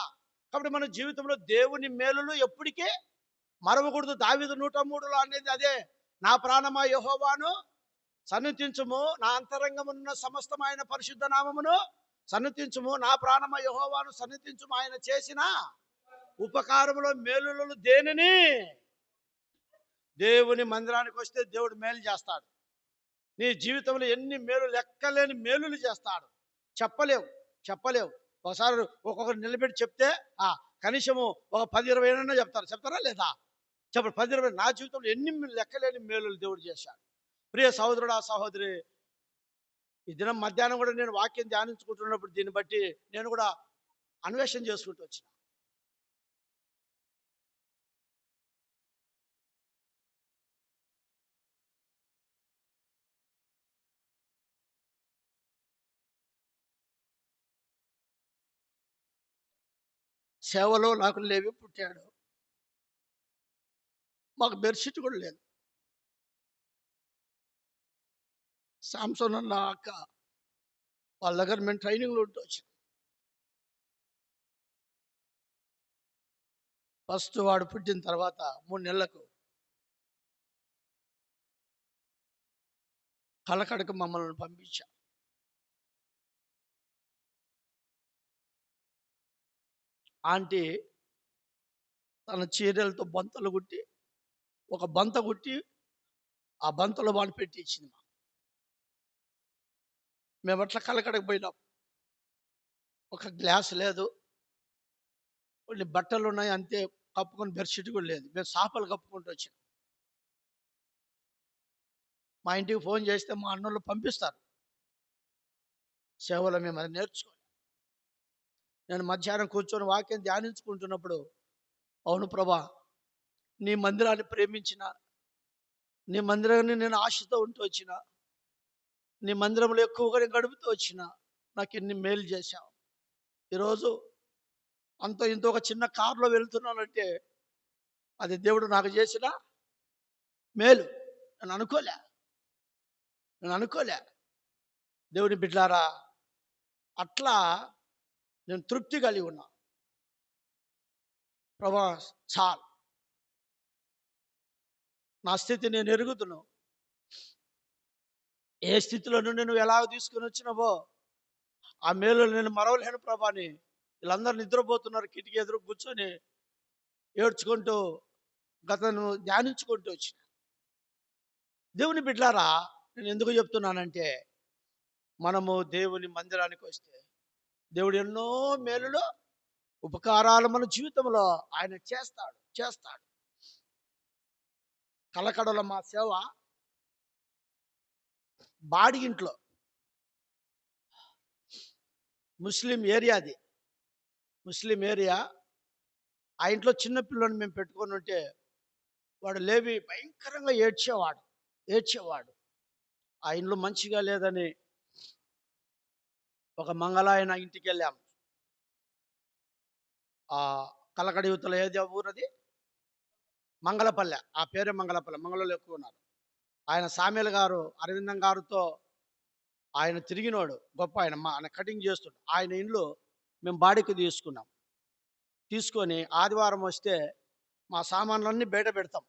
[SPEAKER 1] కాబట్టి మన జీవితంలో దేవుని మేలులు ఎప్పటికీ మరవకూడదు. దావీదు 103లో అనేది అదే. నా ప్రాణమా యెహోవాను సన్నుతించుము, నా అంతరంగమున్న సమస్తమైన పరిశుద్ధ నామమును సన్నుతించుము, నా ప్రాణమా యెహోవాను సన్నుతించుము. ఆయన చేసిన ఉపకారములో మేలులను దేనిని? దేవుని మందిరానికి వస్తే దేవుడు మేలు చేస్తాడు. నీ జీవితంలో ఎన్ని మేలు, లెక్కలేని మేలులు చేస్తాడు. చెప్పలేవు. ఒకసారి ఒక్కొక్కరు నిలబెట్టి చెప్తే కనీసము ఒక 10-20 చెప్తారా లేదా? చెప్పండి. 10-20. నా జీవితంలో ఎన్ని లెక్కలేని మేలులు దేవుడు చేశాడు. ప్రియ సహోదరుడా, సహోదరి, ఈ దినం మధ్యాహ్నం కూడా నేను వాక్యం ధ్యానించుకుంటున్నప్పుడు దీన్ని బట్టి నేను కూడా అన్వేషణ చేసుకుంటూ వచ్చిన. సేవలో నాకు లేవి పుట్టాడు. మాకు బెడ్షీట్ కూడా లేదు. సామ్సన్ అన్న అక్క వాళ్ళ దగ్గర మేము ట్రైనింగ్లో ఉంటూ వచ్చాం. ఫస్ట్ వాడు పుట్టిన తర్వాత 3 నెలలకు కలకడకు మమ్మల్ని పంపించా. ఆంటీ తన చీరలతో బంతలు కుట్టి, ఒక బంత కుట్టి ఆ బంతలో వాడు పెట్టి ఇచ్చింది. మేము అట్లా కలకడకు పోయినాం. ఒక గ్లాస్ లేదు, కొన్ని బట్టలు ఉన్నాయి అంతే, కప్పుకొని బెడ్షీట్ కూడా లేదు. మేము సాపలు కప్పుకుంటూ వచ్చాం. మా ఇంటికి ఫోన్ చేస్తే మా అన్నోళ్ళు పంపిస్తారు. సేవలో మేము అది నేర్చుకోవాలి. నేను మధ్యాహ్నం కూర్చొని వాక్యం ధ్యానించుకుంటున్నప్పుడు, అవును ప్రభా, నీ మందిరాన్ని ప్రేమించిన, నీ మందిరాన్ని నేను ఆశతో ఉంటూ వచ్చిన, నీ మందిరంలో ఎక్కువగా నేను గడుపుతూ వచ్చిన, నాకు ఎన్ని మేలు చేశావు. ఈరోజు అంత ఇంత ఒక చిన్న కారులో వెళ్తున్నానంటే అది దేవుడు నాకు చేసిన మేలు. నేను అనుకోలే. దేవుని బిడ్డలారా, అట్లా నేను తృప్తి కలిగి ఉన్నా. ప్రభా, చాలు, నా స్థితి నేను ఎరుగుతున్నాను. ఏ స్థితిలో నుండి నువ్వు ఎలాగ తీసుకుని వచ్చినావో ఆ మేలు నేను మరవలేను ప్రభా అని వీళ్ళందరూ నిద్రపోతున్నారు, కిటికీ ఎదురు కూర్చొని ఏడ్చుకుంటూ గతను ధ్యానించుకుంటూ వచ్చిన. దేవుని బిడ్డలారా, నేను ఎందుకు చెప్తున్నానంటే, మనము దేవుని మందిరానికి వస్తే దేవుడు ఎన్నో మేలులు ఉపకారాలు మన జీవితంలో ఆయన చేస్తాడు చేస్తాడు. కలకడలో మా సేవ బాడిగింట్లో ముస్లిం ఏరియాది, ముస్లిం ఏరియా. ఆ ఇంట్లో చిన్న పిల్లని మేము పెట్టుకొని ఉంటే వాడు లేవి భయంకరంగా ఏడ్చేవాడు. ఆ ఇంట్లో మంచిగా లేదని ఒక మంగళాయన ఇంటికి వెళ్ళాం. ఆ కలకడ యువతలో ఏది ఊరది, మంగళపల్లె. ఆ పేరే మంగళపల్లె, మంగళలో ఎక్కువ ఉన్నారు. ఆయన సామ్యుల్ గారు అరవిందం గారితో ఆయన తిరిగినోడు గొప్ప. ఆయన కటింగ్ చేస్తుండు. ఆయన ఇంట్లో మేము బాడికి తీసుకొని ఆదివారం వస్తే మా సామాన్లన్నీ బయట పెడతాం.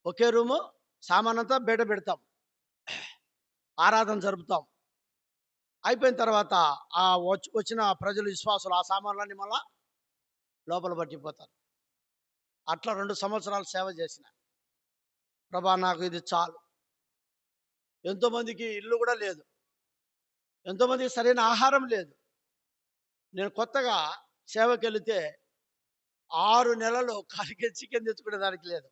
[SPEAKER 1] ఒకే రూము సామాన్ అంతా బయట పెడతాం. ఆరాధన జరుపుతాం. అయిపోయిన తర్వాత ఆ వచ్చిన ప్రజలు విశ్వాసులు ఆ సామాన్లన్నీ మళ్ళా లోపల పట్టిపోతారు. అట్లా 2 సంవత్సరాలు సేవ చేసిన. ప్రభా నాకు ఇది చాలు. ఎంతోమందికి ఇల్లు కూడా లేదు, ఎంతోమందికి సరైన ఆహారం లేదు. నేను కొత్తగా సేవకి వెళితే 6 నెలలు 1/4 కేజీ చికెన్ తెచ్చుకునే దానికి లేదు.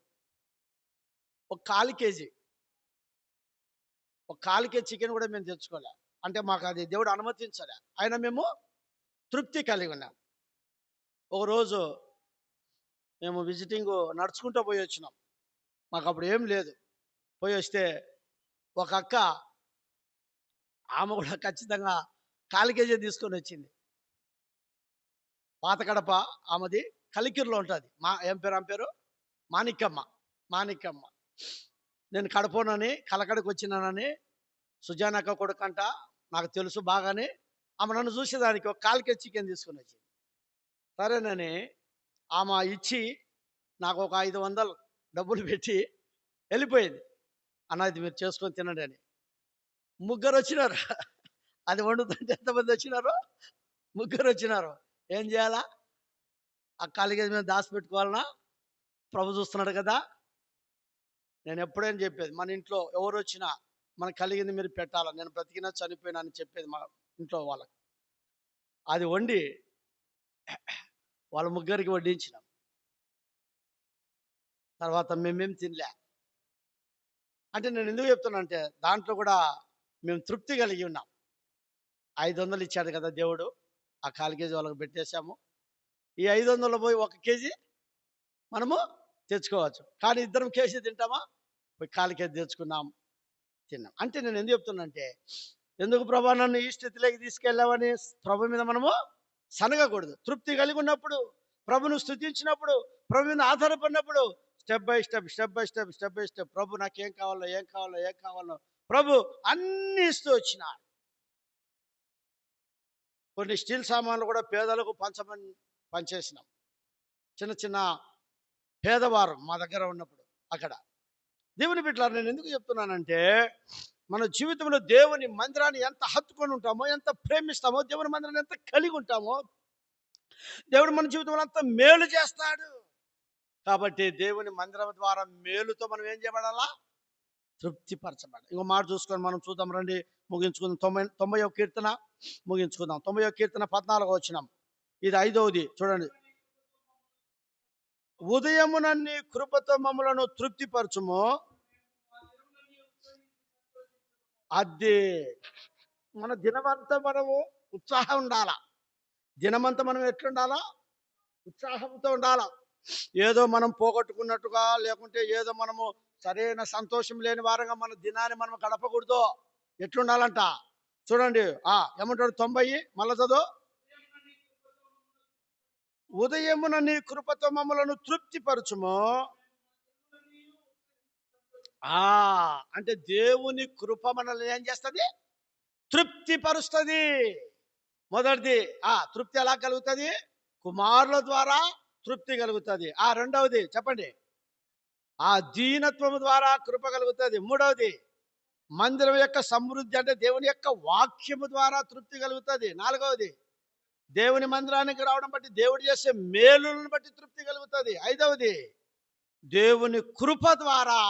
[SPEAKER 1] ఒక 1/4 కేజీ చికెన్ కూడా మేము తెచ్చుకోలే. అంటే మాకు అది దేవుడు అనుమతించలే. అయినా మేము తృప్తి కలిగి ఉన్నాం. ఒకరోజు మేము విజిటింగ్ నడుచుకుంటూ పోయి వచ్చినాం. మాకు అప్పుడు ఏం లేదు. పోయి వస్తే ఒక అక్క, ఆమె కూడా ఖచ్చితంగా 1/4 కేజీ తీసుకొని వచ్చింది. పాత కడప ఆమెది, కలికిరిలో ఉంటుంది. ఏం పేరు మాణిక్యమ్మ. నేను కడపనని కలకడకు వచ్చినానని సుజానక్క కొడుకంట, నాకు తెలుసు బాగానే. ఆమె నన్ను చూసేదానికి ఒక 1/4 కేజీ చికెన్ తీసుకొని వచ్చింది. సరేనని ఆమె ఇచ్చి నాకు ఒక 500 డబ్బులు పెట్టి వెళ్ళిపోయింది. అన్న ఇది మీరు చేసుకొని తినండి అని. 3 వచ్చినారు. అది వండుతుంటే ఎంతమంది వచ్చినారు? 3 వచ్చినారు. ఏం చేయాలా? ఆ 1/4 కేజీ మీద దాచిపెట్టుకోవాలన్నా? ప్రభు చూస్తున్నాడు కదా. నేను ఎప్పుడైనా చెప్పేది, మన ఇంట్లో ఎవరు వచ్చినా మనకు కలిగింది మీరు పెట్టాలా. నేను బ్రతికినా చనిపోయినా అని చెప్పేది మా ఇంట్లో వాళ్ళకి. అది వండి వాళ్ళ 3 వడ్డించినాం. తర్వాత మేమేం తినలే. అంటే నేను ఎందుకు చెప్తున్నా అంటే, దాంట్లో కూడా మేము తృప్తి కలిగి ఉన్నాం. 500 ఇచ్చాడు కదా దేవుడు, ఆ 1/4 కేజీ వాళ్ళకి పెట్టేశాము. ఈ 500 పోయి 1 కేజీ మనము తెచ్చుకోవచ్చు. కానీ ఇద్దరం కేజీ తింటామా? పోయి 1/4 కేజీ తెచ్చుకున్నాం, తిన్నాం. అంటే నేను ఎందుకు చెప్తున్నా అంటే, ఎందుకు ప్రభా నన్ను ఈ స్థితిలోకి తీసుకెళ్ళావని ప్రభు మీద మనము సనగకూడదు. తృప్తి కలిగి ఉన్నప్పుడు, ప్రభును స్తుతించినప్పుడు, ప్రభు మీద ఆధారపడినప్పుడు స్టెప్ బై స్టెప్ ప్రభు నాకు ఏం కావాలో ప్రభు అన్ని ఇస్తూ వచ్చినాడు. కొన్ని స్టీల్ సామాన్లు కూడా పేదలకు పంచేసినాం. చిన్న పేదవారు మా దగ్గర ఉన్నప్పుడు అక్కడ. దేవుని బిడ్డలారా, నేను ఎందుకు చెప్తున్నానంటే, మన జీవితంలో దేవుని మందిరాన్ని ఎంత హత్తుకొని ఉంటామో, ఎంత ప్రేమిస్తామో, దేవుని మందిరాన్ని ఎంత కలిగి ఉంటామో, దేవుడు మన జీవితంలో అంత మేలు చేస్తాడు. కాబట్టి దేవుని మందిరం ద్వారా మేలుతో మనం ఏం చేయబడాలా? తృప్తిపరచబడాలి. ఇంకో మాట చూసుకొని మనం చూద్దాం రండి, ముగించుకుందాం. 90వ కీర్తన ముగించుకుందాం. 90వ కీర్తన 14వ వచనం. ఇది 5వది చూడండి. ఉదయమున నీ కృపతో మమ్ములను తృప్తిపరచుము. అదే మన దినమంతా మనము ఉత్సాహం ఉండాలా. దినమంతా మనం ఎట్లుండాలా? ఉత్సాహంతో ఉండాలా. ఏదో మనం పోగొట్టుకున్నట్టుగా, లేకుంటే ఏదో మనము సరైన సంతోషం లేని వారంగా మన దినాన్ని మనం గడపకూడదు. ఎట్లుండాలంట చూడండి. ఏమంటాడు 90 మళ్ళా చదువు. ఉదయమున నీ కృపతో మమ్మలను తృప్తిపరచుము. అంటే దేవుని కృప మనల్ని ఏం చేస్తుంది? తృప్తిపరుస్తుంది. మొదటిది తృప్తి ఎలా కలుగుతుంది? కుమారుల ద్వారా తృప్తి కలుగుతుంది. రెండవది చెప్పండి. ఆ దీనత్వము ద్వారా కృప కలుగుతుంది. మూడవది, మందిరం యొక్క సమృద్ధి అంటే దేవుని యొక్క వాక్యము ద్వారా తృప్తి కలుగుతుంది. నాలుగవది, దేవుని మందిరానికి రావడం బట్టి దేవుడు చేసే మేలులను బట్టి తృప్తి కలుగుతుంది. ఐదవది, దేవుని కృప ద్వారా,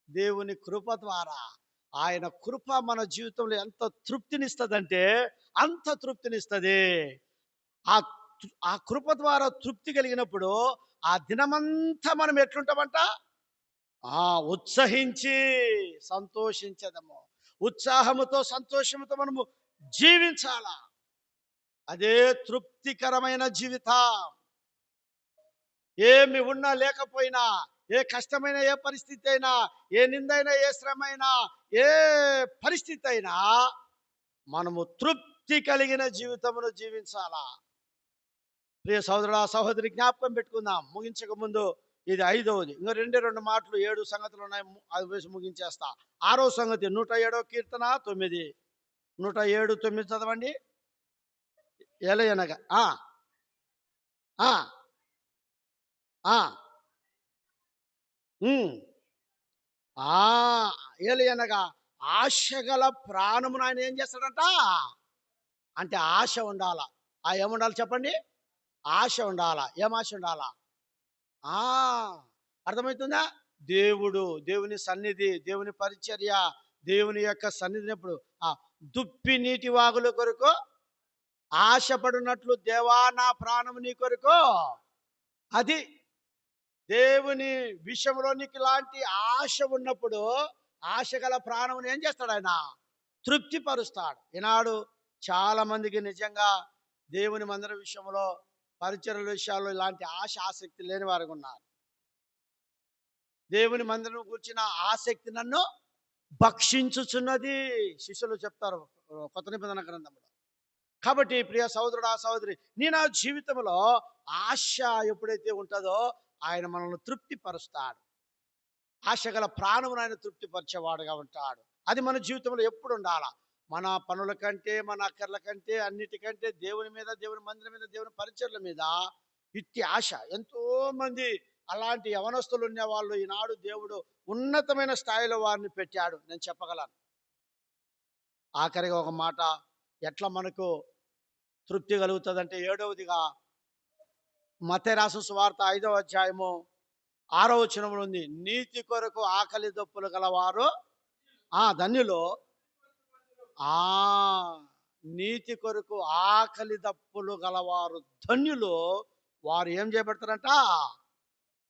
[SPEAKER 1] దేవుని కృప ద్వారా, ఆయన కృప మన జీవితంలో ఎంత తృప్తినిస్తుందంటే అంత తృప్తినిస్తుంది. ఆ ఆ కృప ద్వారా తృప్తి కలిగినప్పుడు ఆ దినమంతా మనం ఎట్లుంటామంట? ఉత్సహించి సంతోషించదము. ఉత్సాహముతో సంతోషముతో మనము జీవించాలా. అదే తృప్తికరమైన జీవితం. ఏమి ఉన్నా లేకపోయినా, ఏ కష్టమైన ఏ పరిస్థితి అయినా, ఏ నిందైనా, ఏ శ్రమైనా, ఏ పరిస్థితి అయినా మనము తృప్తి కలిగిన జీవితమును జీవించాలా. ప్రియ సహోదరుడా సహోదరి, జ్ఞాపకం పెట్టుకుందాం. ముగించక ముందు ఇది ఐదవది. ఇంకా రెండు మాటలు, 7 సంగతులు ఉన్నాయి. అది వేసి ముగించేస్తా. 6వ సంగతి 107వ కీర్తన 9. 107, 9 చదవండి. ఏలయనగా ఆ ఆ ఆ ఏలయనగా ఆశగల ప్రాణమును ఆయన ఏం చేస్తాడంట? అంటే ఆశ ఉండాల. ఏముండాలి చెప్పండి? ఆశ ఉండాలా. ఏం ఆశ ఉండాలా? అర్థమవుతుందా? దేవుని సన్నిధి, దేవుని పరిచర్య, దేవుని యొక్క సన్నిధినప్పుడు దుప్పి నీటి వాగుల కొరకు ఆశపడినట్లు దేవా నా ప్రాణము నీ కొరకు. అది దేవుని విషయంలో నీకు ఇలాంటి ఆశ ఉన్నప్పుడు ఆశ గల ప్రాణమును ఏం చేస్తాడు? ఆయన తృప్తిపరుస్తాడు. ఈనాడు చాలా మందికి నిజంగా దేవుని మందిర విషయంలో, పరిచర్యల విషయాల్లో ఇలాంటి ఆసక్తి లేని వారు ఉన్నారు. దేవుని మందిరం కూర్చిన ఆసక్తి నన్ను భక్షించుచున్నది శిష్యులు చెప్తారు కొత్త నిబంధన గ్రంథంలో. కాబట్టి ప్రియ సహోదరుడా సహోదరి, నీ నా జీవితంలో ఆశ ఎప్పుడైతే ఉంటుందో ఆయన మనల్ని తృప్తిపరుస్తాడు. ఆశ గల ప్రాణమును ఆయన తృప్తిపరిచేవాడుగా ఉంటాడు. అది మన జీవితంలో ఎప్పుడు ఉండాలా. మన పనుల కంటే, మన అక్కర్ల కంటే, అన్నిటికంటే దేవుని మీద, దేవుని మందిరం మీద, దేవుని పరిచర్ల మీద ఇట్టి ఆశ. ఎంతో మంది అలాంటి యవనస్తులు ఉన్న వాళ్ళు ఈనాడు దేవుడు ఉన్నతమైన స్థాయిలో వారిని పెట్టాడు. నేను చెప్పగలను. ఆఖరిగా ఒక మాట, ఎట్లా మనకు తృప్తి కలుగుతుందంటే, 7వదిగా మత్తయి రాసిన సువార్త 5వ అధ్యాయము 6వ వచనంలో ఉంది. నీతి కొరకు ఆకలి దప్పులు గలవారు ధన్యులు. నీతి కొరకు ఆకలి దప్పులు గలవారు ధన్యులు. వారు ఏం చేయబడతారంట?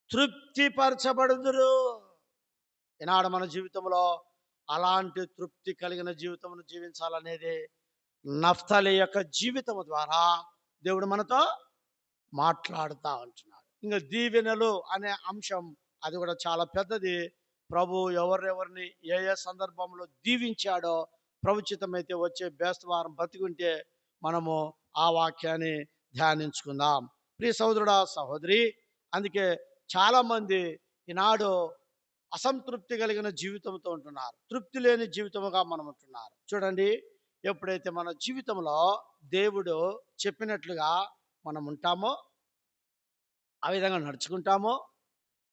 [SPEAKER 1] తృప్తిపరచబడుదురు. ఈనాడు మన జీవితంలో అలాంటి తృప్తి కలిగిన జీవితమును జీవించాలనేది నఫ్తాలి యొక్క జీవితము ద్వారా దేవుడు మనతో మాట్లాడుతూ ఉంటున్నాడు. ఇంకా దీవెనలు అనే అంశం, అది కూడా చాలా పెద్దది. ప్రభు ఎవరెవరిని ఏ ఏ సందర్భంలో దీవించాడో ప్రభుచితమైతే వచ్చే బేస్తవారం బతికుంటే మనము ఆ వాక్యాన్ని ధ్యానించుకుందాం. ప్రియ సహోదరుడా సహోదరి, అందుకే చాలామంది ఈనాడు అసంతృప్తి కలిగిన జీవితంతో ఉంటున్నారు. తృప్తి లేని జీవితముగా మనం ఉంటున్నారు. చూడండి, ఎప్పుడైతే మన జీవితంలో దేవుడు చెప్పినట్లుగా మనం ఉంటామో, ఆ విధంగా నడుచుకుంటామో,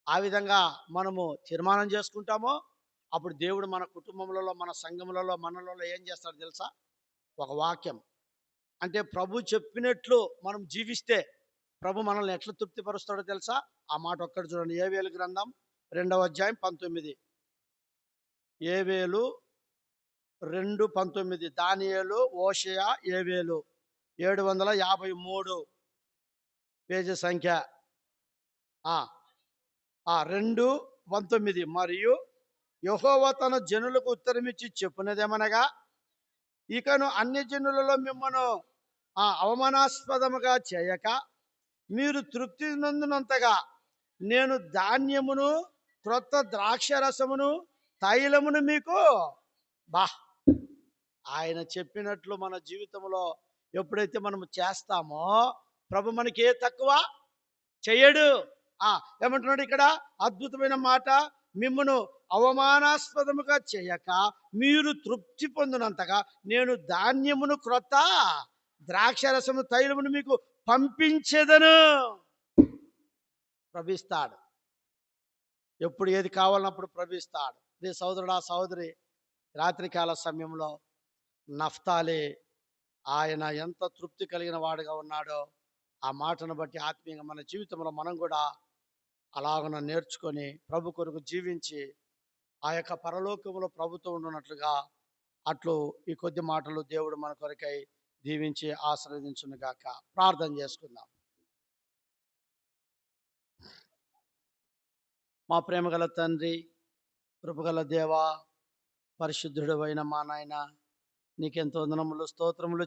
[SPEAKER 1] ఆ విధంగా మనము తీర్మానం చేసుకుంటామో, అప్పుడు దేవుడు మన కుటుంబములలో, మన సంఘములలో, మనలలో ఏం చేస్తాడో తెలుసా? ఒక వాక్యం అంటే ప్రభు చెప్పినట్లు మనం జీవిస్తే ప్రభు మనల్ని ఎట్లా తృప్తిపరుస్తాడో తెలుసా? ఆ మాట ఒక్కటి చూడండి. యోవేలు గ్రంథం 2వ అధ్యాయం 19. యోవేలు 2:19. దానియేలు, హోషేయ, యోవేలు 753 పేజీ సంఖ్య. 2:19. మరియు యెహోవా తన జనులకు ఉత్తరమిచ్చి చెప్పునదేమనగా, ఇకను అన్ని జనులలో మిమ్మను అవమానాస్పదముగా చేయక మీరు తృప్తి నొందినంతగా నేను ధాన్యమును, క్రొత్త ద్రాక్షరసమును, తైలమును మీకు ఆయన చెప్పినట్లు మన జీవితంలో ఎప్పుడైతే మనము చేస్తామో ప్రభు మనకి ఏ తక్కువ చెయ్యడు. ఏమంటున్నాడు ఇక్కడ? అద్భుతమైన మాట. మిమ్మను అవమానాస్పదముగా చేయక మీరు తృప్తి పొందినంతగా నేను ధాన్యమును, క్రొత్త ద్రాక్షరసము, తైలమును మీకు పంపించేదను. ప్రభిస్తాడు. ఎప్పుడు ఏది కావాలన్నప్పుడు ప్రవహిస్తాడు. అదే సోదరుడా సహోదరి, రాత్రికాల సమయంలో నఫ్తాలి ఆయన ఎంత తృప్తి కలిగిన వాడుగా ఉన్నాడో ఆ మాటను బట్టి ఆత్మీయంగా మన జీవితంలో మనం కూడా అలాగన నేర్చుకొని ప్రభు కొరకు జీవించి ఆ యొక్క పరలోకములో ప్రభుతో ఉండునట్లుగా అట్లు ఈ కొద్ది మాటలు దేవుడు మన కొరకై దీవించి ఆశీర్వదించును గాక. ప్రార్థన చేసుకుందాం. మా ప్రేమగల తండ్రి, కృపగల దేవా, పరిశుద్ధుడు అయిన మా నాయన, నీకెంతో వందనములు స్తోత్రములు